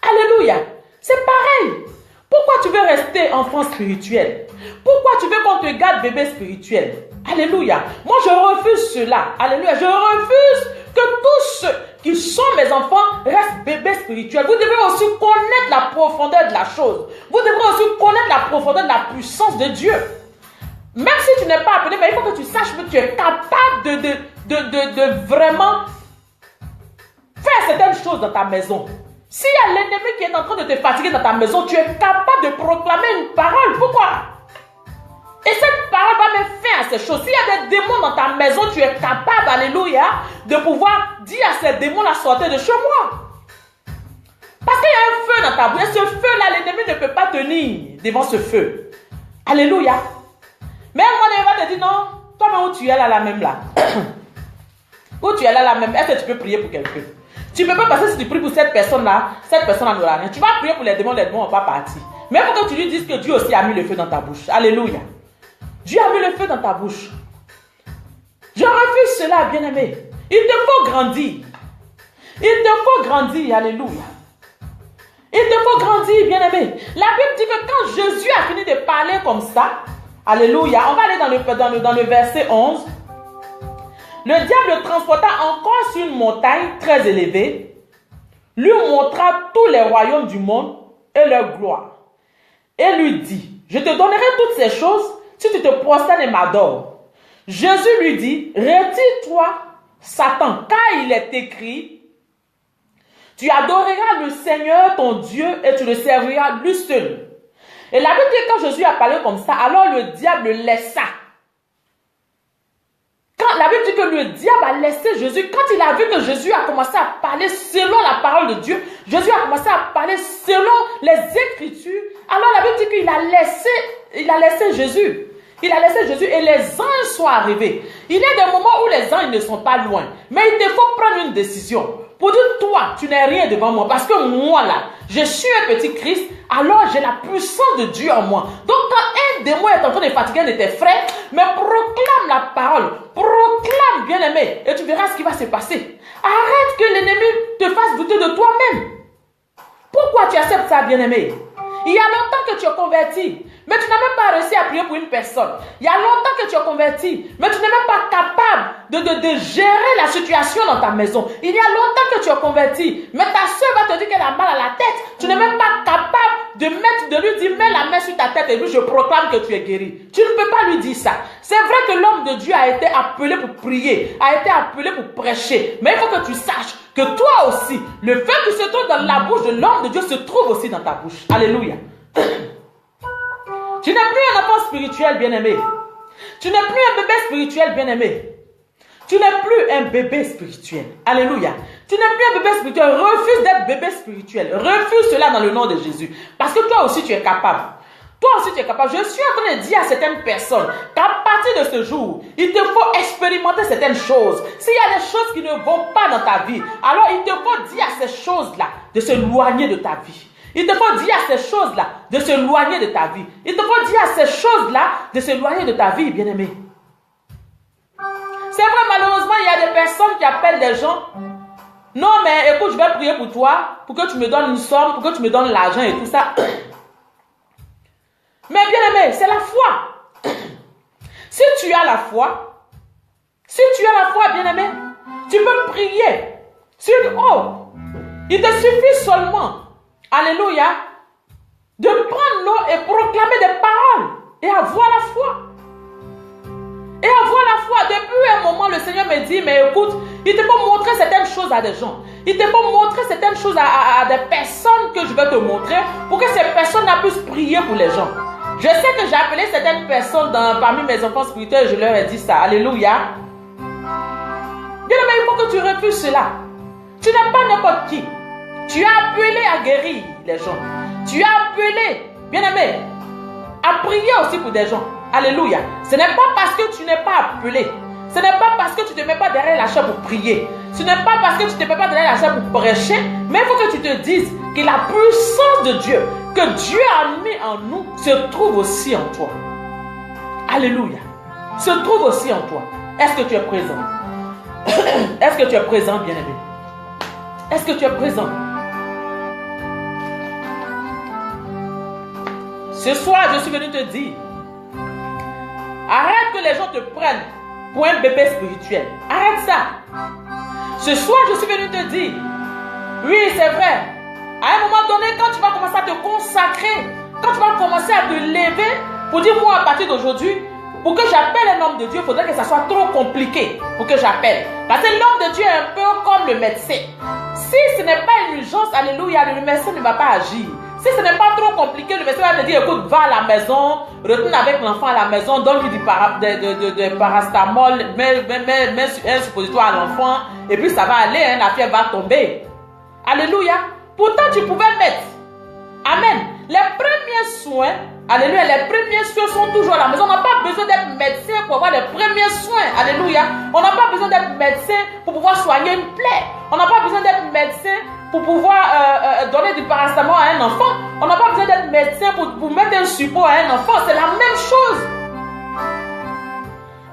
Alléluia. C'est pareil. Pourquoi tu veux rester enfant spirituel? Pourquoi tu veux qu'on te garde bébé spirituel? Alléluia. Moi, je refuse cela. Alléluia. Je refuse que tous ceux qui sont mes enfants restent bébés spirituels. Vous devez aussi connaître la profondeur de la chose. Vous devez aussi connaître la profondeur de la puissance de Dieu. Même si tu n'es pas appelé, mais il faut que tu saches que tu es capable de vraiment faire certaines choses dans ta maison. S'il y a l'ennemi qui est en train de te fatiguer dans ta maison, tu es capable de proclamer une parole. Pourquoi? Et cette parole va me faire ces choses. S'il y a des démons dans ta maison, tu es capable, alléluia, de pouvoir dire à ces démons-là, sortez de chez moi. Parce qu'il y a un feu dans ta bouche. Et ce feu-là, l'ennemi ne peut pas tenir devant ce feu. Alléluia. Mais moi, il va te dire, non, toi-même où tu es là même là. Où tu es là même, est-ce que tu peux prier pour quelqu'un? Tu ne peux pas passer si tu pries pour cette personne-là n'aura rien. Tu vas prier pour les démons ne vont pas partir. Mais il faut que tu lui dises que Dieu aussi a mis le feu dans ta bouche. Alléluia. Dieu a mis le feu dans ta bouche. Je refuse cela, bien-aimé. Il te faut grandir. Il te faut grandir, alléluia. Il te faut grandir, bien-aimé. La Bible dit que quand Jésus a fini de parler comme ça, alléluia, on va aller dans le verset 11. Le diable le transporta encore sur une montagne très élevée, lui montra tous les royaumes du monde et leur gloire, et lui dit, je te donnerai toutes ces choses si tu te prosternes et m'adores. Jésus lui dit, retire-toi, Satan, car il est écrit, tu adoreras le Seigneur ton Dieu et tu le serviras lui seul. Et la Bible dit que quand Jésus a parlé comme ça, alors le diable le laissa. Quand la Bible dit que le diable a laissé Jésus, quand il a vu que Jésus a commencé à parler selon la parole de Dieu, Jésus a commencé à parler selon les Écritures, alors la Bible dit qu'il a laissé Jésus. Il a laissé Jésus et les anges sont arrivés. Il y a des moments où les anges ne sont pas loin, mais il te faut prendre une décision. Pour dire, toi, tu n'es rien devant moi. Parce que moi, là, je suis un petit Christ. Alors, j'ai la puissance de Dieu en moi. Donc, quand un démon est en train de fatiguer un de tes frères, mais proclame la parole. Proclame, bien-aimé. Et tu verras ce qui va se passer. Arrête que l'ennemi te fasse douter de toi-même. Pourquoi tu acceptes ça, bien-aimé? Il y a longtemps que tu es converti, mais tu n'as même pas réussi à prier pour une personne. Il y a longtemps que tu es converti, mais tu n'es même pas capable de gérer la situation dans ta maison. Il y a longtemps que tu es converti, mais ta soeur va te dire qu'elle a mal à la tête. Tu n'es même pas capable de lui dire, mets la main sur ta tête et lui, je proclame que tu es guéri. Tu ne peux pas lui dire ça. C'est vrai que l'homme de Dieu a été appelé pour prier, a été appelé pour prêcher, mais il faut que tu saches que toi aussi, le fait qui se trouve dans la bouche de l'homme de Dieu se trouve aussi dans ta bouche. Alléluia. Tu n'es plus un enfant spirituel, bien-aimé. Tu n'es plus un bébé spirituel, bien-aimé. Tu n'es plus un bébé spirituel. Alléluia. Tu n'es plus un bébé spirituel. Refuse d'être bébé spirituel. Refuse cela dans le nom de Jésus. Parce que toi aussi, tu es capable. Toi aussi, tu es capable. Je suis en train de dire à certaines personnes qu'à partir de ce jour, il te faut expérimenter certaines choses. S'il y a des choses qui ne vont pas dans ta vie, alors il te faut dire à ces choses-là de s'éloigner de ta vie. Il te faut dire à ces choses-là de s'éloigner de ta vie. Il te faut dire à ces choses-là de s'éloigner de ta vie, bien-aimé. C'est vrai, malheureusement, il y a des personnes qui appellent des gens. Non, mais écoute, je vais prier pour toi, pour que tu me donnes une somme, pour que tu me donnes l'argent et tout ça. Mais bien-aimé, c'est la foi. Si tu as la foi, bien-aimé, tu peux prier sur une eau. Il te suffit seulement, alléluia, de prendre l'eau et proclamer des paroles et avoir la foi. Et avoir la foi. Depuis un moment, le Seigneur me dit, mais écoute, il te faut montrer certaines choses à des gens. Il te faut montrer certaines choses à des personnes que je vais te montrer pour que ces personnes-là puissent prier pour les gens. Je sais que j'ai appelé certaines personnes parmi mes enfants spirituels, je leur ai dit ça. Alléluia. Bien-aimé, il faut que tu refuses cela. Tu n'es pas n'importe qui. Tu es appelé à guérir les gens. Tu es appelé, bien-aimé, à prier aussi pour des gens. Alléluia. Ce n'est pas parce que tu n'es pas appelé. Ce n'est pas parce que tu ne te mets pas derrière la chair pour prier. Ce n'est pas parce que tu ne te mets pas derrière la chair pour prêcher. Mais il faut que tu te dises que la puissance de Dieu, que Dieu a mis en nous, se trouve aussi en toi. Alléluia. Se trouve aussi en toi. Est-ce que tu es présent? Est-ce que tu es présent, bien-aimé? Est-ce que tu es présent? Ce soir, je suis venu te dire, arrête que les gens te prennent pour un bébé spirituel. Arrête ça. Ce soir, je suis venu te dire, oui, c'est vrai. À un moment donné, quand tu vas commencer à te consacrer, quand tu vas commencer à te lever pour dire, moi, à partir d'aujourd'hui, pour que j'appelle un homme de Dieu, il faudrait que ça soit trop compliqué pour que j'appelle. Parce que l'homme de Dieu est un peu comme le médecin. Si ce n'est pas une urgence, alléluia, le médecin ne va pas agir. Si ce n'est pas trop compliqué, le médecin va te dire, écoute, va à la maison, retourne avec l'enfant à la maison, donne-lui du paracétamol, mets un suppositoire à l'enfant, et puis ça va aller, hein, la fièvre va tomber. Alléluia. Pourtant, tu pouvais mettre. Amen. Les premiers soins, alléluia, les premiers soins sont toujours à la maison. On n'a pas besoin d'être médecin pour avoir les premiers soins. Alléluia. On n'a pas besoin d'être médecin pour pouvoir soigner une plaie. On n'a pas besoin d'être médecin pour pouvoir donner du paracétamol à un enfant. On n'a pas besoin d'être médecin pour mettre un support à un enfant. C'est la même chose.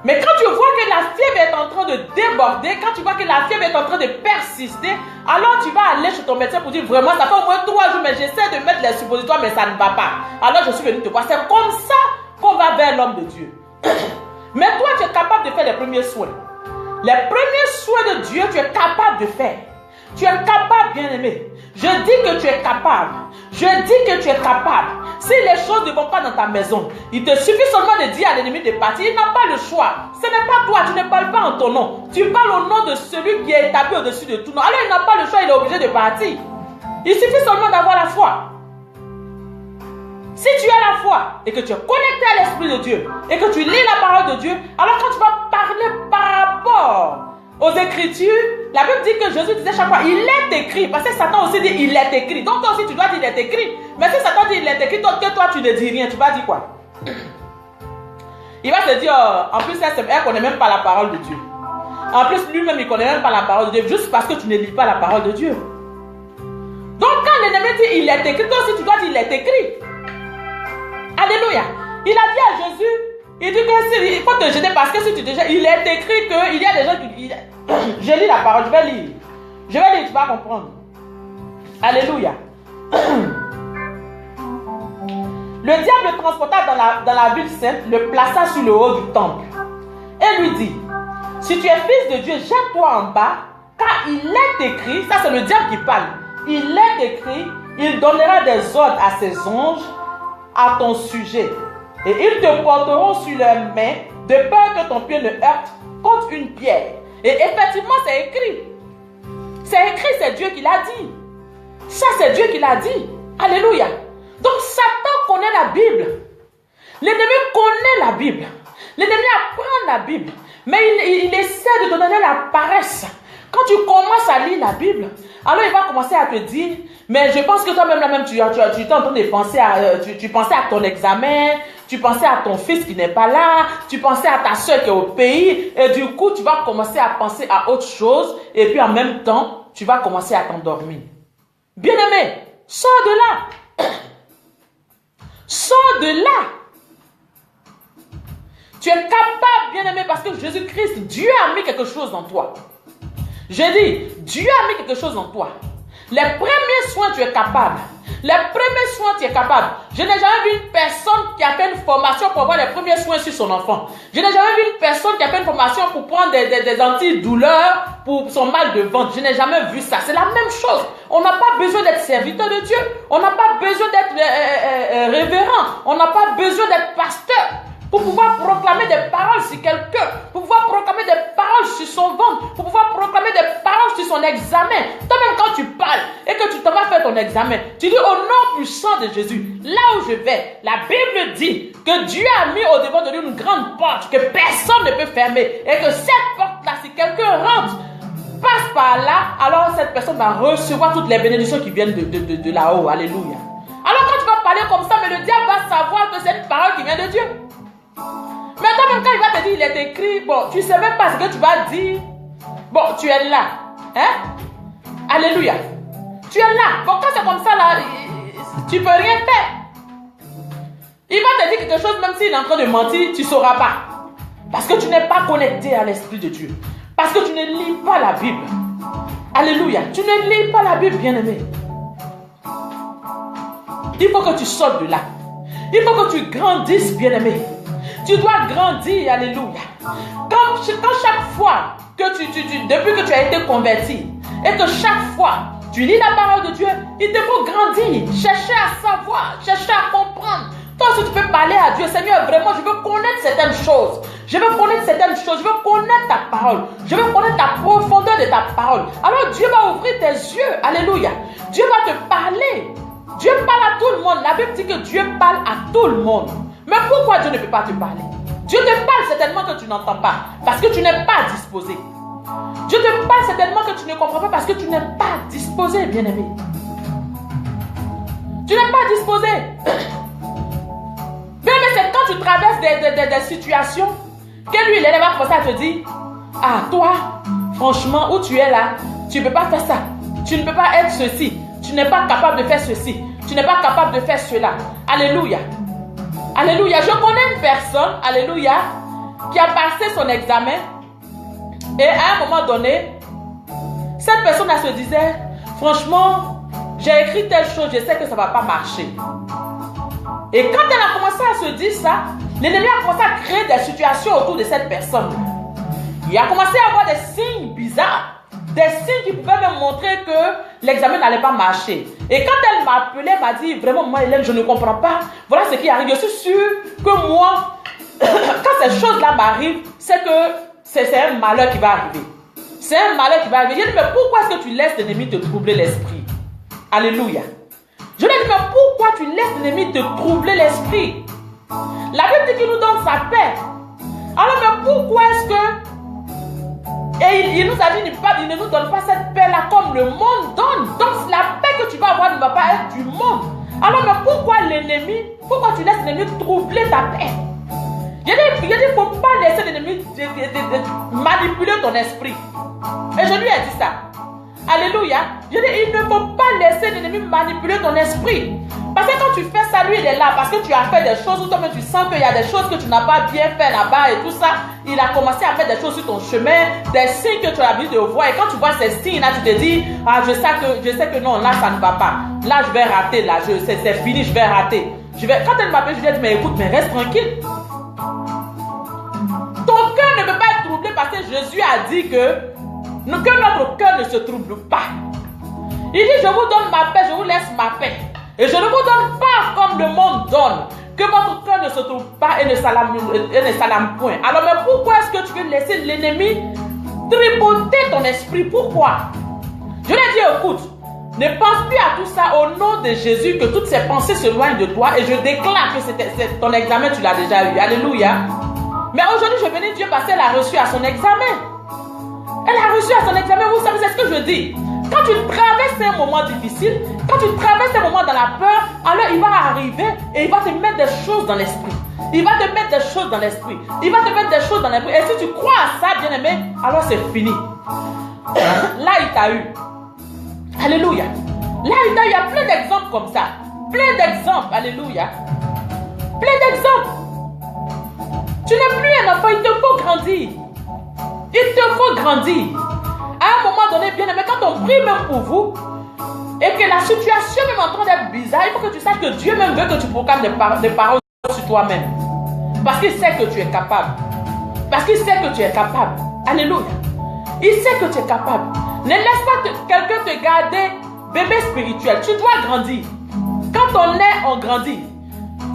Mais quand tu vois que la fièvre est en train de déborder, quand tu vois que la fièvre est en train de persister, alors tu vas aller chez ton médecin pour dire vraiment, ça fait au moins 3 jours, mais j'essaie de mettre les suppositoires, mais ça ne va pas. Alors je suis venu te voir. C'est comme ça qu'on va vers l'homme de Dieu. Mais toi, tu es capable de faire les premiers soins. Les premiers soins de Dieu, tu es capable de faire. Tu es capable, bien-aimé. Je dis que tu es capable. Je dis que tu es capable. Si les choses ne vont pas dans ta maison, il te suffit seulement de dire à l'ennemi de partir. Il n'a pas le choix. Ce n'est pas toi, tu ne parles pas en ton nom. Tu parles au nom de celui qui est établi au-dessus de tout nom. Alors il n'a pas le choix, il est obligé de partir. Il suffit seulement d'avoir la foi. Si tu as la foi et que tu es connecté à l'Esprit de Dieu et que tu lis la parole de Dieu, alors quand tu vas parler par rapport aux Écritures, la Bible dit que Jésus disait chaque fois, il est écrit. Parce que Satan aussi dit, il est écrit. Donc toi aussi, tu dois dire, il est écrit. Mais si Satan dit, il est écrit, donc que toi, tu ne dis rien, tu vas dire quoi? Il va se dire, en plus, elle ne connaît même pas la parole de Dieu. En plus, lui-même, il ne connaît même pas la parole de Dieu, juste parce que tu ne lis pas la parole de Dieu. Donc quand l'ennemi dit, il est écrit, toi aussi, tu dois dire, il est écrit. Alléluia. Il a dit à Jésus, il dit que il faut te jeter parce que si tu te jettes, il est écrit qu'il y a des gens qui... Je lis la parole, je vais lire. Je vais lire, tu vas comprendre. Alléluia. Le diable le transporta dans la ville sainte, le plaça sur le haut du temple et lui dit, si tu es fils de Dieu, jette-toi en bas, car il est écrit, ça c'est le diable qui parle, il est écrit, il donnera des ordres à ses anges à ton sujet, et ils te porteront sur leurs mains, de peur que ton pied ne heurte contre une pierre. Et effectivement, c'est écrit. C'est écrit, c'est Dieu qui l'a dit. Ça, c'est Dieu qui l'a dit. Alléluia. Donc, Satan connaît la Bible. L'ennemi connaît la Bible. L'ennemi apprend la Bible. Mais il essaie de te donner la paresse. Quand tu commences à lire la Bible, alors il va commencer à te dire, mais je pense que toi-même, tu es en train de penser à, tu pensais à ton examen, tu pensais à ton fils qui n'est pas là, tu pensais à ta soeur qui est au pays, et du coup, tu vas commencer à penser à autre chose, et puis en même temps, tu vas commencer à t'endormir. Bien-aimé, sors de là. Sors de là. Tu es capable, bien-aimé, parce que Jésus-Christ, Dieu a mis quelque chose en toi. Je dis, Dieu a mis quelque chose en toi. Les premiers soins, tu es capable. Les premiers soins, tu es capable. Je n'ai jamais vu une personne qui a fait une formation pour avoir les premiers soins sur son enfant. Je n'ai jamais vu une personne qui a fait une formation pour prendre des antidouleurs pour son mal de ventre. Je n'ai jamais vu ça. C'est la même chose. On n'a pas besoin d'être serviteur de Dieu. On n'a pas besoin d'être révérend. On n'a pas besoin d'être pasteur pour pouvoir proclamer des paroles sur quelqu'un, pour pouvoir proclamer des paroles sur son ventre, pour pouvoir proclamer des paroles sur son examen. Toi-même, quand tu parles et que tu t'en vas faire ton examen, tu dis au nom puissant de Jésus, là où je vais, la Bible dit que Dieu a mis au devant de lui une grande porte que personne ne peut fermer et que cette porte-là, si quelqu'un rentre, passe par là, alors cette personne va recevoir toutes les bénédictions qui viennent de là-haut. Alléluia. Alors quand tu vas parler comme ça, mais le diable va savoir que c'est une parole qui vient de Dieu. Mais toi-même, quand il va te dire, il est écrit, bon, tu ne sais même pas ce que tu vas dire. Bon, tu es là. Hein? Alléluia. Tu es là. Bon, quand c'est comme ça, là, tu ne peux rien faire. Il va te dire quelque chose, même s'il est en train de mentir, tu ne sauras pas. Parce que tu n'es pas connecté à l'Esprit de Dieu. Parce que tu ne lis pas la Bible. Alléluia. Tu ne lis pas la Bible, bien-aimé. Il faut que tu sortes de là. Il faut que tu grandisses, bien-aimé. Tu dois grandir, alléluia. Quand chaque fois que depuis que tu as été converti, et que chaque fois tu lis la parole de Dieu, il te faut grandir, chercher à savoir, chercher à comprendre. Toi aussi tu peux parler à Dieu, Seigneur, vraiment je veux connaître certaines choses. Je veux connaître certaines choses, je veux connaître ta parole. Je veux connaître ta profondeur de ta parole. Alors Dieu va ouvrir tes yeux, alléluia. Dieu va te parler. Dieu parle à tout le monde. La Bible dit que Dieu parle à tout le monde. Mais pourquoi Dieu ne peut pas te parler? Dieu te parle certainement que tu n'entends pas, parce que tu n'es pas disposé. Dieu te parle certainement que tu ne comprends pas, parce que tu n'es pas disposé, bien-aimé. Tu n'es pas disposé. Bien-aimé, c'est quand tu traverses des situations que lui, il va commencer à te dire, ah, toi, franchement, où tu es là, tu ne peux pas faire ça. Tu ne peux pas être ceci. Tu n'es pas capable de faire ceci. Tu n'es pas capable de faire cela. Alléluia. Alléluia. Je connais une personne, alléluia, qui a passé son examen et à un moment donné, cette personne elle se disait, franchement, j'ai écrit telle chose, je sais que ça ne va pas marcher. Et quand elle a commencé à se dire ça, l'ennemi a commencé à créer des situations autour de cette personne. Il a commencé à avoir des signes bizarres, des signes qui pouvaient me montrer que l'examen n'allait pas marcher. Et quand elle m'a appelé, elle m'a dit, vraiment, moi, Hélène, je ne comprends pas. Voilà ce qui arrive. Je suis sûre que moi, quand ces choses-là m'arrivent, c'est que c'est un malheur qui va arriver. C'est un malheur qui va arriver. Je dis, mais pourquoi est-ce que tu laisses l'ennemi te troubler l'esprit? Alléluia. Je lui ai dit, mais pourquoi tu laisses l'ennemi te troubler l'esprit? La Bible dit qu'il nous donne sa paix. Alors, mais pourquoi est-ce que... Et il nous a dit, il ne nous donne pas cette paix-là comme le monde donne. Donc, la paix que tu vas avoir ne va pas être du monde. Alors, mais pourquoi l'ennemi, pourquoi tu laisses l'ennemi troubler ta paix? Il dit, il ne faut pas laisser l'ennemi manipuler ton esprit. Et je lui ai dit ça. Alléluia. Je dis, il ne faut pas laisser l'ennemi manipuler ton esprit. Parce que quand tu fais ça, lui, il est là. Parce que tu as fait des choses où toi-même tu sens qu'il y a des choses que tu n'as pas bien fait là-bas et tout ça. Il a commencé à mettre des choses sur ton chemin, des signes que tu as l'habitude de voir. Et quand tu vois ces signes-là, tu te dis, ah, je sais que non, là, ça ne va pas. Là, je vais rater. Là, c'est fini, je vais rater. Quand elle m'appelle, je lui ai dit, mais écoute, mais reste tranquille. Ton cœur ne peut pas être troublé parce que Jésus a dit que notre cœur ne se trouble pas. Il dit, je vous donne ma paix, je vous laisse ma paix. Et je ne vous donne pas comme le monde donne. Que votre cœur ne se trouble pas et ne s'alarme point. Alors, mais pourquoi est-ce que tu veux laisser l'ennemi tripoter ton esprit? Pourquoi? Je lui ai dit, écoute, ne pense plus à tout ça au nom de Jésus, que toutes ces pensées s'éloignent de toi. Et je déclare que c'est ton examen, tu l'as déjà eu. Alléluia. Mais aujourd'hui, je bénis Dieu parce qu'elle a reçu à son examen. Elle a reçu à son examen. Vous savez, c'est ce que je dis. Quand tu traverses un moment difficile, quand tu traverses un moment dans la peur, alors il va arriver et il va te mettre des choses dans l'esprit. Il va te mettre des choses dans l'esprit. Il va te mettre des choses dans l'esprit. Et si tu crois à ça, bien-aimé, alors c'est fini. Là, il t'a eu. Alléluia. Là, il y a plein d'exemples comme ça. Plein d'exemples. Alléluia. Plein d'exemples. Tu n'es plus un enfant, il te faut grandir. Il te faut grandir. À un moment donné, bien aimé, quand on prie même pour vous, et que la situation même en train d'être bizarre, il faut que tu saches que Dieu même veut que tu proclames des paroles sur toi-même. Parce qu'il sait que tu es capable. Parce qu'il sait que tu es capable. Alléluia. Il sait que tu es capable. Ne laisse pas quelqu'un te garder bébé spirituel. Tu dois grandir. Quand on est, on grandit.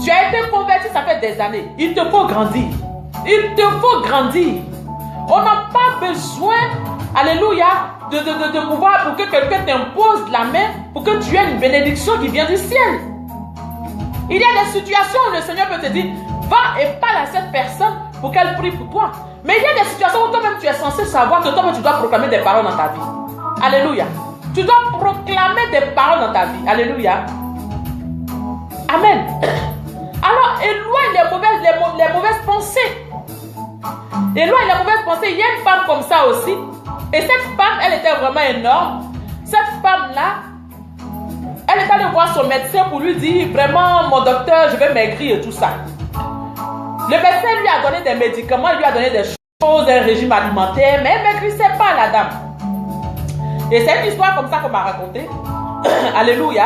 Tu as été converti, ça fait des années. Il te faut grandir. Il te faut grandir. On n'a pas besoin, alléluia, de pouvoir pour que quelqu'un t'impose la main pour que tu aies une bénédiction qui vient du ciel. Il y a des situations où le Seigneur peut te dire, va et parle à cette personne pour qu'elle prie pour toi. Mais il y a des situations où toi-même tu es censé savoir que toi-même tu dois proclamer des paroles dans ta vie. Alléluia. Tu dois proclamer des paroles dans ta vie. Alléluia. Amen. Alors, éloigne les mauvaises pensées. Éloigne les mauvaises pensées. Il y a une femme comme ça aussi. Et cette femme, elle était vraiment énorme. Cette femme-là, elle est allée voir son médecin pour lui dire, vraiment, mon docteur, je vais maigrir et tout ça. Le médecin lui a donné des médicaments, lui a donné des choses, un régime alimentaire, mais elle ne maigrissait pas, la dame. Et c'est une histoire comme ça qu'on m'a racontée. Alléluia.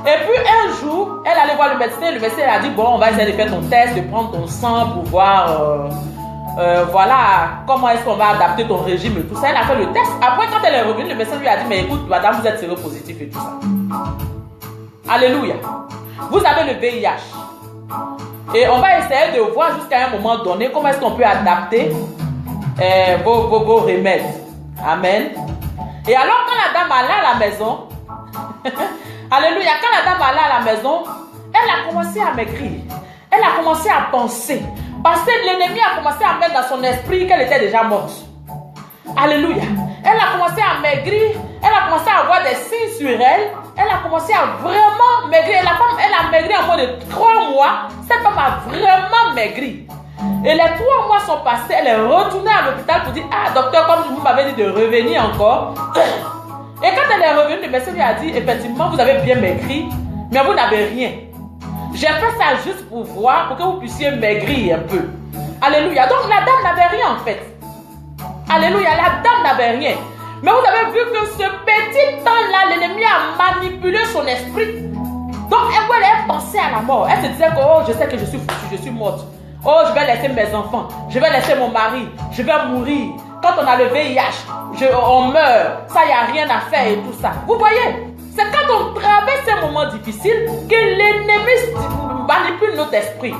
Et puis un jour, elle allait voir le médecin a dit, bon, on va essayer de faire ton test, de prendre ton sang pour voir, voilà, comment est-ce qu'on va adapter ton régime et tout ça. Elle a fait le test. Après, quand elle est revenue, le médecin lui a dit, mais écoute, madame, vous êtes séropositif et tout ça. Alléluia. Vous avez le VIH. Et on va essayer de voir jusqu'à un moment donné comment est-ce qu'on peut adapter vos remèdes. Amen. Et alors, quand la dame allait à la maison, alléluia, quand la dame allait à la maison, elle a commencé à maigrir. Elle a commencé à penser. Parce que l'ennemi a commencé à mettre dans son esprit qu'elle était déjà morte. Alléluia. Elle a commencé à maigrir. Elle a commencé à avoir des signes sur elle. Elle a commencé à vraiment maigrir. La femme, elle a maigri en moins de 3 mois. Cette femme a vraiment maigri. Et les 3 mois sont passés. Elle est retournée à l'hôpital pour dire, ah docteur, comme vous m'avez dit de revenir encore. Et quand elle est revenue, le médecin lui a dit, effectivement, vous avez bien maigri, mais vous n'avez rien. J'ai fait ça juste pour voir, pour que vous puissiez maigrir un peu. Alléluia. Donc la dame n'avait rien en fait. Alléluia, la dame n'avait rien. Mais vous avez vu que ce petit temps-là, l'ennemi a manipulé son esprit. Donc elle pensait à la mort. Elle se disait que oh, je sais que je suis foutue, je suis morte. Oh, je vais laisser mes enfants, je vais laisser mon mari, je vais mourir. Quand on a le VIH, on meurt, ça, il n'y a rien à faire et tout ça. Vous voyez, c'est quand on traverse ces moments difficiles que l'ennemi manipule notre esprit.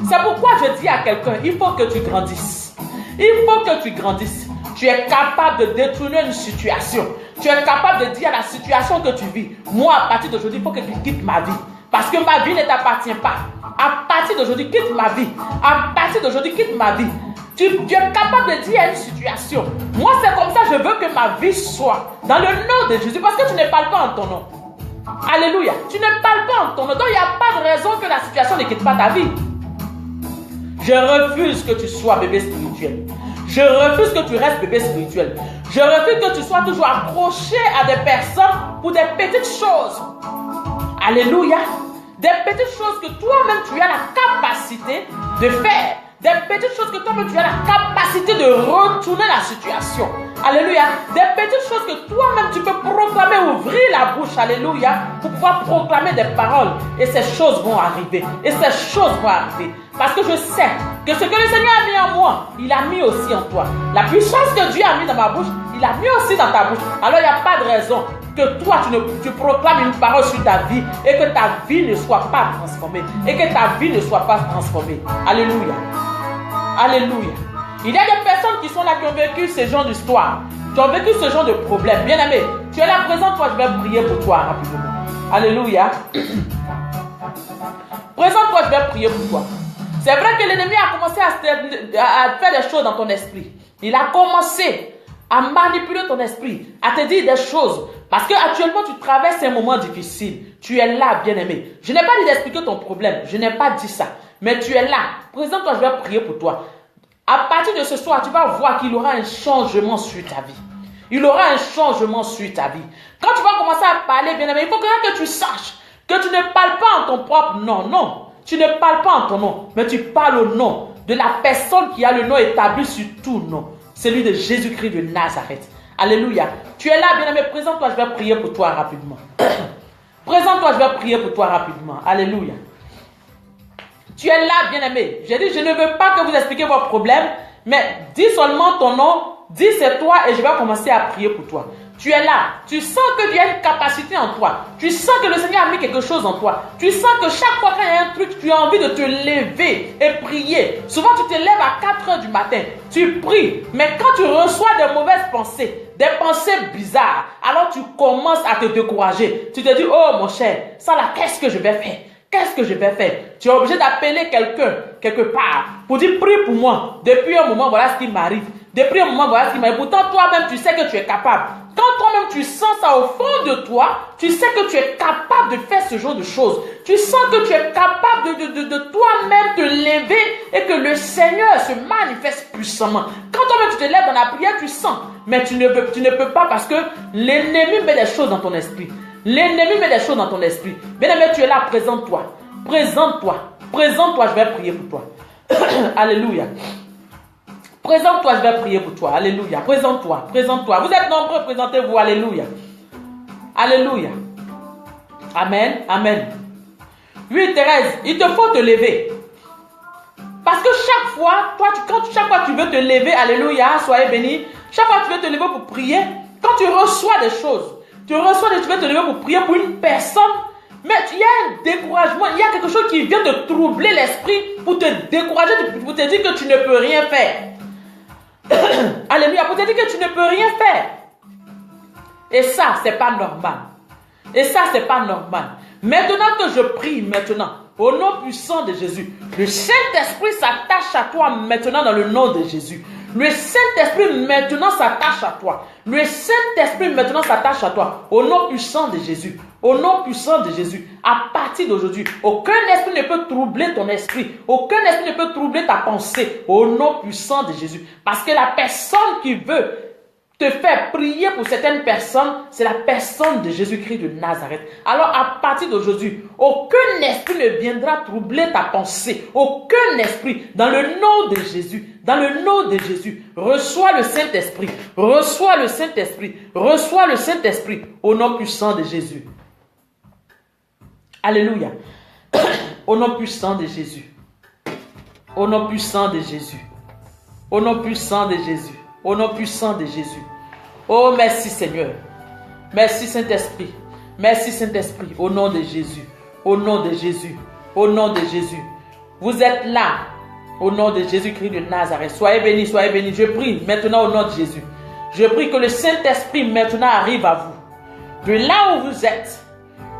C'est pourquoi je dis à quelqu'un, il faut que tu grandisses. Il faut que tu grandisses. Tu es capable de détourner une situation. Tu es capable de dire à la situation que tu vis, moi, à partir d'aujourd'hui, il faut que tu quittes ma vie. Parce que ma vie ne t'appartient pas. À partir d'aujourd'hui, quitte ma vie. À partir d'aujourd'hui, quitte ma vie. Tu es capable de dire à une situation, moi, c'est comme ça, je veux que ma vie soit dans le nom de Jésus. Parce que tu ne parles pas en ton nom. Alléluia. Tu ne parles pas en ton nom. Donc, il n'y a pas de raison que la situation ne quitte pas ta vie. Je refuse que tu sois bébé spirituel. Je refuse que tu restes bébé spirituel. Je refuse que tu sois toujours accroché à des personnes pour des petites choses. Alléluia. Des petites choses que toi-même tu as la capacité de faire. Des petites choses que toi-même tu as la capacité de retourner la situation. Alléluia. Des petites choses que toi-même tu peux proclamer, ouvrir la bouche. Alléluia. Pour pouvoir proclamer des paroles. Et ces choses vont arriver. Et ces choses vont arriver. Parce que je sais que ce que le Seigneur a mis en moi, il a mis aussi en toi. La puissance que Dieu a mis dans ma bouche, il a mis aussi dans ta bouche. Alors il n'y a pas de raison que toi tu proclames une parole sur ta vie et que ta vie ne soit pas transformée. Et que ta vie ne soit pas transformée. Alléluia. Alléluia. Il y a des personnes qui sont là, qui ont vécu ce genre d'histoire, qui ont vécu ce genre de problème. Bien aimé, tu es là présent, toi, je vais prier pour toi rapidement. Alléluia. Présente-toi, je vais prier pour toi. C'est vrai que l'ennemi a commencé à faire des choses dans ton esprit. Il a commencé à manipuler ton esprit, à te dire des choses. Parce qu'actuellement, tu traverses un moment difficile. Tu es là, bien-aimé. Je n'ai pas dit d'expliquer ton problème. Je n'ai pas dit ça. Mais tu es là. Présente-toi, je vais prier pour toi. À partir de ce soir, tu vas voir qu'il y aura un changement sur ta vie. Il y aura un changement sur ta vie. Quand tu vas commencer à parler, bien-aimé, il faut que tu saches que tu ne parles pas en ton propre nom. Non. Tu ne parles pas en ton nom, mais tu parles au nom de la personne qui a le nom établi sur tout nom. Celui de Jésus-Christ de Nazareth. Alléluia. Tu es là, bien-aimé. Présente-toi, je vais prier pour toi rapidement. Présente-toi, je vais prier pour toi rapidement. Alléluia. Tu es là, bien-aimé. J'ai dit, je ne veux pas que vous expliquiez vos problèmes, mais dis seulement ton nom, dis c'est toi et je vais commencer à prier pour toi. Tu es là, tu sens que tu as une capacité en toi. Tu sens que le Seigneur a mis quelque chose en toi. Tu sens que chaque fois qu'il y a un truc, tu as envie de te lever et prier. Souvent, tu te lèves à 4 heures du matin. Tu pries. Mais quand tu reçois de mauvaises pensées, des pensées bizarres, alors tu commences à te décourager. Tu te dis, oh mon cher, ça là, qu'est-ce que je vais faire? Qu'est-ce que je vais faire? Tu es obligé d'appeler quelqu'un, quelque part, pour dire, prie pour moi. Depuis un moment, voilà ce qui m'arrive. Depuis un moment, voilà ce qui m'arrive. Pourtant, toi-même, tu sais que tu es capable. Quand toi-même, tu sens ça au fond de toi, tu sais que tu es capable de faire ce genre de choses. Tu sens que tu es capable de toi-même te lever et que le Seigneur se manifeste puissamment. Quand toi-même, tu te lèves dans la prière, tu sens. Mais tu ne peux pas parce que l'ennemi met des choses dans ton esprit. L'ennemi met des choses dans ton esprit. Bien-aimé, tu es là, présente-toi. Présente-toi. Présente-toi, je vais prier pour toi. Alléluia. Présente-toi, je vais prier pour toi. Alléluia. Présente-toi, présente-toi. Vous êtes nombreux, présentez-vous. Alléluia. Alléluia. Amen, amen. Oui, Thérèse, il te faut te lever. Parce que chaque fois, chaque fois que tu veux te lever, alléluia, soyez bénis. Chaque fois que tu veux te lever pour prier, quand tu reçois des choses, tu veux te lever pour prier pour une personne, mais il y a un découragement, il y a quelque chose qui vient te troubler l'esprit pour te décourager, pour te dire que tu ne peux rien faire. Alléluia, pour te dire que tu ne peux rien faire. Et ça, c'est pas normal. Et ça, c'est pas normal. Maintenant que je prie maintenant, au nom puissant de Jésus, le Saint-Esprit s'attache à toi maintenant dans le nom de Jésus. Le Saint-Esprit maintenant s'attache à toi. Le Saint-Esprit maintenant s'attache à toi. Au nom puissant de Jésus. Au nom puissant de Jésus. À partir d'aujourd'hui, aucun esprit ne peut troubler ton esprit. Aucun esprit ne peut troubler ta pensée. Au nom puissant de Jésus. Parce que la personne qui veut te faire prier pour certaines personnes, c'est la personne de Jésus-Christ de Nazareth. Alors, à partir d'aujourd'hui, aucun esprit ne viendra troubler ta pensée. Aucun esprit, dans le nom de Jésus, dans le nom de Jésus, reçois le Saint-Esprit, reçois le Saint-Esprit, reçois le Saint-Esprit, au nom puissant de Jésus. Alléluia. Au nom puissant de Jésus. Au nom puissant de Jésus. Au nom puissant de Jésus. Au nom puissant de Jésus. Oh, merci Seigneur. Merci Saint-Esprit. Merci Saint-Esprit. Au nom de Jésus. Au nom de Jésus. Au nom de Jésus. Vous êtes là. Au nom de Jésus-Christ de Nazareth. Soyez bénis, soyez bénis. Je prie maintenant au nom de Jésus. Je prie que le Saint-Esprit maintenant arrive à vous. De là où vous êtes.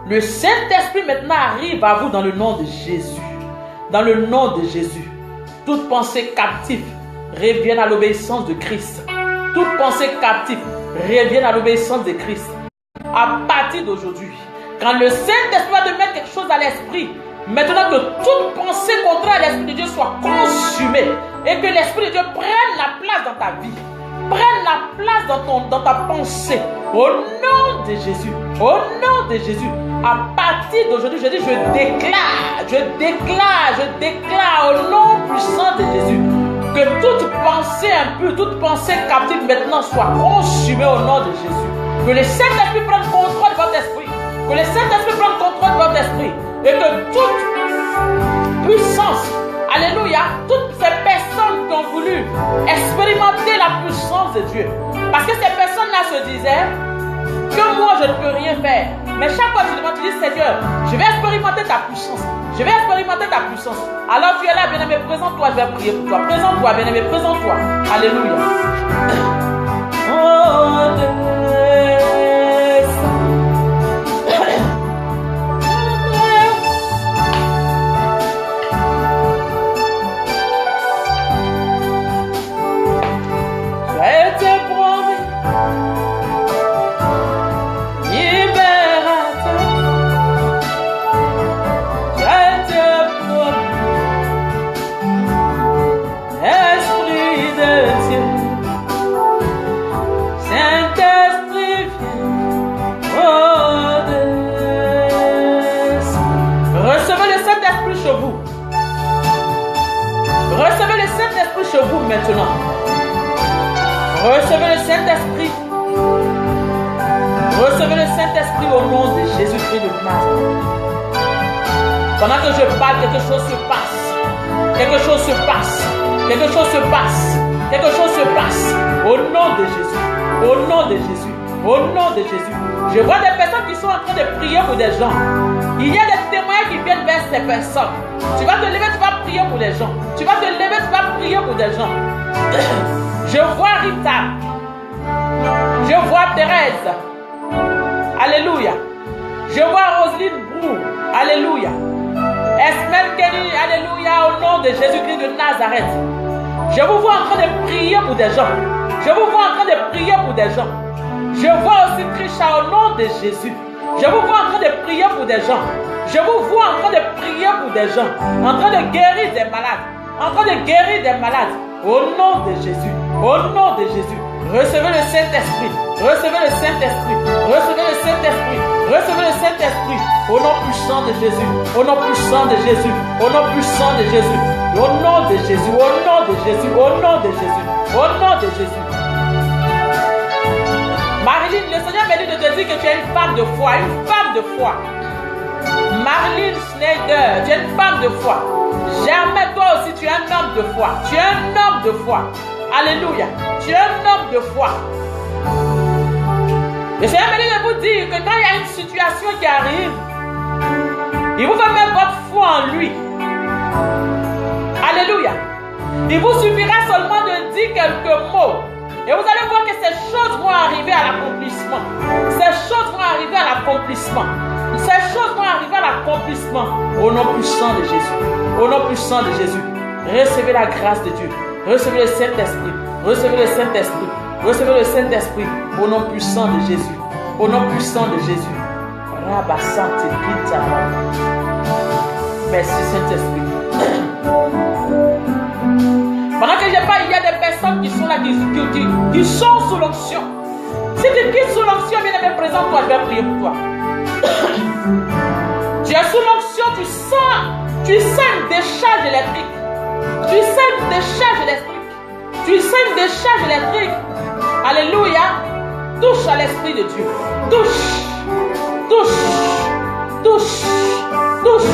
Le Saint-Esprit maintenant arrive à vous dans le nom de Jésus. Dans le nom de Jésus. Toute pensée captive revienne à l'obéissance de Christ. Toute pensée captive revienne à l'obéissance de Christ. À partir d'aujourd'hui, quand le Saint-Esprit va te mettre quelque chose à l'esprit, maintenant que toute pensée contraire à l'Esprit de Dieu soit consumée et que l'Esprit de Dieu prenne la place dans ta vie, prenne la place dans ta pensée, au nom de Jésus, au nom de Jésus, à partir d'aujourd'hui, je dis, je déclare au nom puissant de Jésus, que toute pensée impure, toute pensée captive maintenant soit consumée au nom de Jésus. Que le Saint-Esprit prenne contrôle de votre esprit. Que le Saint-Esprit prenne contrôle de votre esprit. Et que toute puissance, alléluia, toutes ces personnes qui ont voulu expérimenter la puissance de Dieu. Parce que ces personnes-là se disaient que moi je ne peux rien faire. Mais chaque fois que tu demandes, tu dis Seigneur, je vais expérimenter ta puissance. Je vais expérimenter ta puissance. Alors tu es là, bien-aimé, présente-toi, je vais prier pour toi. Présente-toi, bien-aimé, présente-toi. Alléluia. Oh, recevez le Saint-Esprit chez vous maintenant. Recevez le Saint-Esprit. Recevez le Saint-Esprit au nom de Jésus-Christ de Nazareth. Pendant que je parle, quelque chose se passe. Quelque chose se passe. Quelque chose se passe. Quelque chose se passe. Au nom de Jésus. Au nom de Jésus. Au nom de Jésus. Je vois des personnes qui sont en train de prier pour des gens. Il y a des témoins qui viennent vers ces personnes. Tu vas te lever, tu vas prier pour les gens. Tu vas te lever, tu vas prier pour des gens. Je vois Rita. Je vois Thérèse. Alléluia. Je vois Roselyne Brou. Alléluia. Esmel Kenny. Alléluia. Au nom de Jésus-Christ de Nazareth. Je vous vois en train de prier pour des gens. Je vous vois en train de prier pour des gens. Je vois aussi Trisha au nom de Jésus. Je vous vois en train de prier pour des gens. Je vous vois en train de prier pour des gens. En train de guérir des malades. En train de guérir des malades. Au nom de Jésus. Au nom de Jésus. Recevez le Saint-Esprit. Recevez le Saint-Esprit. Recevez le Saint-Esprit. Recevez le Saint-Esprit. Au nom puissant de Jésus. Au nom puissant de Jésus. Au nom puissant de Jésus. Au nom de Jésus. Au nom de Jésus. Au nom de Jésus. Au nom de Jésus. Marilyn, le Seigneur m'a dit de te dire que tu es une femme de foi. Une femme de foi. Marilyn Schneider, tu es une femme de foi. Jamais toi aussi tu es un homme de foi. Tu es un homme de foi. Alléluia. Tu es un homme de foi. Le Seigneur m'a dit de vous dire que quand il y a une situation qui arrive, il vous fait mettre votre foi en lui. Alléluia. Il vous suffira seulement de dire quelques mots. Et vous allez voir que ces choses vont arriver à l'accomplissement. Ces choses vont arriver à l'accomplissement. Ces choses vont arriver à l'accomplissement. Au nom puissant de Jésus. Au nom puissant de Jésus. Recevez la grâce de Dieu. Recevez le Saint-Esprit. Recevez le Saint-Esprit. Recevez le Saint-Esprit. Au nom puissant de Jésus. Au nom puissant de Jésus. Merci Saint-Esprit. Pendant que je parle, il y a des personnes qui sont là, qui sont sous l'onction. Si tu quittes sous l'onction, bien-aimé, présente-toi, je vais prier pour toi. Tu es sous l'onction, tu sens une décharge électrique. Tu sens une décharge électrique. Tu sens une décharge électrique. Alléluia. Touche à l'Esprit de Dieu. Touche. Touche. Touche. Touche.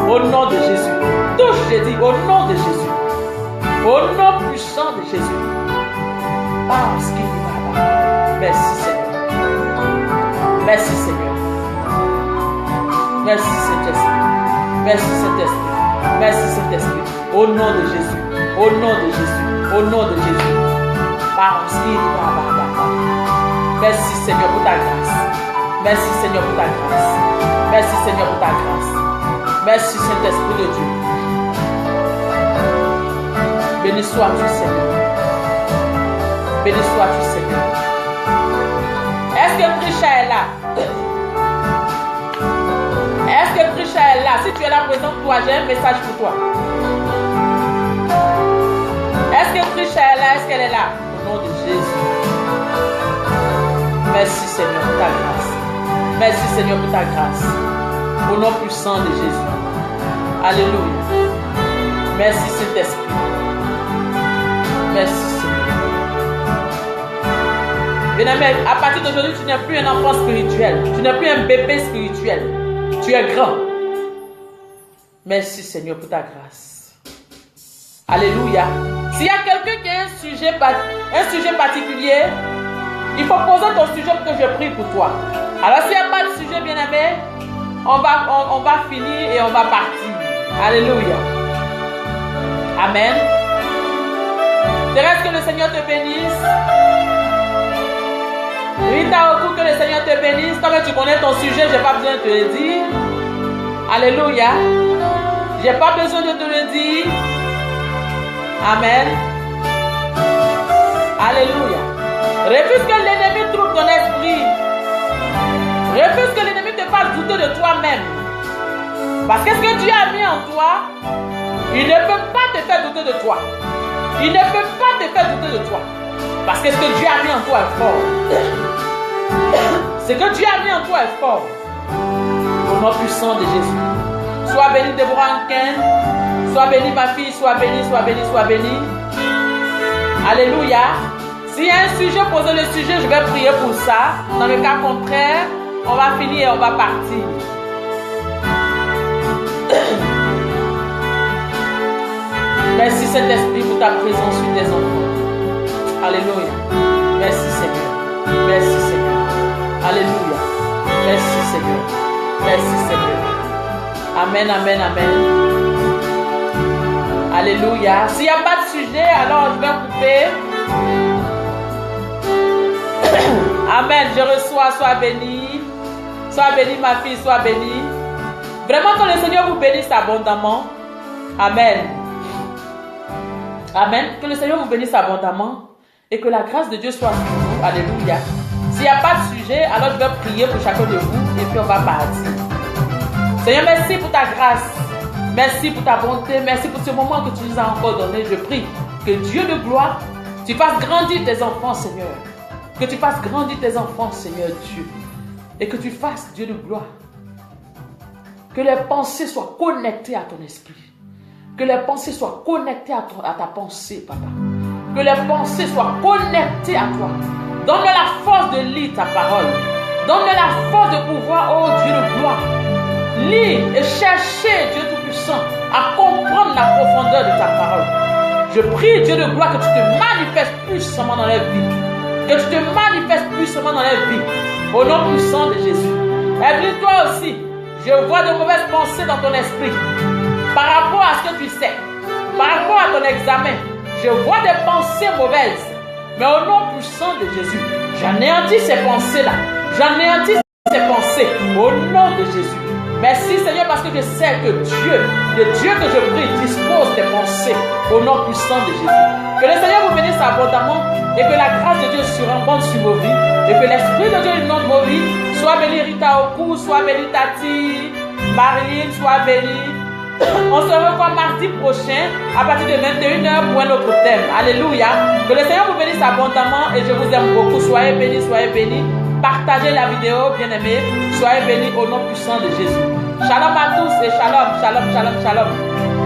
Au nom de Jésus. Touche, j'ai dit, au nom de Jésus. Au nom puissant de Jésus. Ah, ce qui est là-bas. Merci Seigneur. Merci Seigneur. Merci Saint-Esprit. Merci Saint-Esprit. Merci Saint-Esprit. Au nom de Jésus. Au nom de Jésus. Au nom de Jésus. Parce qu'il est là-bas. Merci Seigneur pour ta grâce. Merci Seigneur pour ta grâce. Merci Seigneur pour ta grâce. Merci Saint-Esprit de Dieu. Béni sois-tu Seigneur. Béni sois-tu Seigneur. Est-ce que Trisha est là? Est-ce que Trisha est là? Si tu es là, présente-toi, j'ai un message pour toi. Est-ce que Trisha est là? Est-ce qu'elle est là? Au nom de Jésus. Merci Seigneur pour ta grâce. Merci Seigneur pour ta grâce. Au nom puissant de Jésus. Alléluia. Merci Saint-Esprit. Merci Seigneur. Bien-aimé, à partir d'aujourd'hui, tu n'es plus un enfant spirituel. Tu n'es plus un bébé spirituel. Tu es grand. Merci Seigneur pour ta grâce. Alléluia. S'il y a quelqu'un qui a un sujet particulier, il faut poser ton sujet pour que je prie pour toi. Alors s'il n'y a pas de sujet, bien-aimé, on va finir et on va partir. Alléluia. Amen. Thérèse, que le Seigneur te bénisse. Rita Oku, que le Seigneur te bénisse. Comme tu connais ton sujet, je n'ai pas besoin de te le dire. Alléluia. Je n'ai pas besoin de te le dire. Amen. Alléluia. Refuse que l'ennemi trouve ton esprit. Refuse que l'ennemi te fasse douter de toi-même. Parce que ce que Dieu a mis en toi, il ne peut pas te faire douter de toi. Il ne peut pas te faire douter de toi. Parce que ce que Dieu a mis en toi est fort. Ce que Dieu a mis en toi est fort. Au nom puissant de Jésus. Sois béni Deborah Anken. Sois béni ma fille. Sois béni, sois béni, sois béni. Alléluia. S'il y a un sujet, posez le sujet. Je vais prier pour ça. Dans le cas contraire, on va finir et on va partir. Merci Saint-Esprit pour ta présence sur tes enfants. Alléluia. Merci Seigneur. Merci Seigneur. Alléluia. Merci Seigneur. Merci Seigneur. Amen, amen, amen. Alléluia. S'il n'y a pas de sujet, alors je vais couper. Amen. Je reçois. Sois béni. Sois béni ma fille. Sois béni. Vraiment que le Seigneur vous bénisse abondamment. Amen. Amen. Que le Seigneur vous bénisse abondamment et que la grâce de Dieu soit sur vous. Alléluia. S'il n'y a pas de sujet, alors je vais prier pour chacun de vous et puis on va partir. Seigneur, merci pour ta grâce. Merci pour ta bonté. Merci pour ce moment que tu nous as encore donné. Je prie que Dieu de gloire, tu fasses grandir tes enfants, Seigneur. Que tu fasses grandir tes enfants, Seigneur Dieu. Et que tu fasses, Dieu de gloire, que les pensées soient connectées à ton esprit. Que les pensées soient connectées à ta pensée, Papa. Que les pensées soient connectées à toi. Donne-nous la force de lire ta parole. Donne-nous la force de pouvoir, oh Dieu de gloire, lire et chercher, Dieu Tout-Puissant, à comprendre la profondeur de ta parole. Je prie, Dieu de gloire, que tu te manifestes puissamment dans les vies. Que tu te manifestes puissamment dans les vies. Au nom puissant de Jésus. Et toi aussi, je vois de mauvaises pensées dans ton esprit. Par rapport à ce que tu sais, par rapport à ton examen, je vois des pensées mauvaises. Mais au nom puissant de Jésus, j'anéantis ces pensées-là. J'anéantis ces pensées au nom de Jésus. Merci Seigneur parce que je sais que Dieu, le Dieu que je prie, dispose des pensées au nom puissant de Jésus. Que le Seigneur vous bénisse abondamment et que la grâce de Dieu surabonde sur vos vies et que l'Esprit de Dieu inonde vos vies. Sois béni Rita Oku, sois béni Tati, Marilyn, sois béni. On se revoit mardi prochain à partir de 21h pour un autre thème. Alléluia. Que le Seigneur vous bénisse abondamment et je vous aime beaucoup. Soyez bénis, soyez bénis. Partagez la vidéo, bien-aimés. Soyez bénis au nom puissant de Jésus. Shalom à tous et shalom, shalom, shalom, shalom.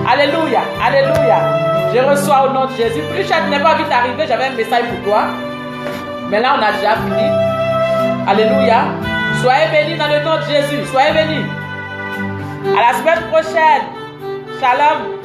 Alléluia, alléluia. Je reçois au nom de Jésus. Richard n'est pas vite arrivé, j'avais un message pour toi. Mais là, on a déjà fini. Alléluia. Soyez bénis dans le nom de Jésus. Soyez bénis. À la semaine prochaine. Shalom.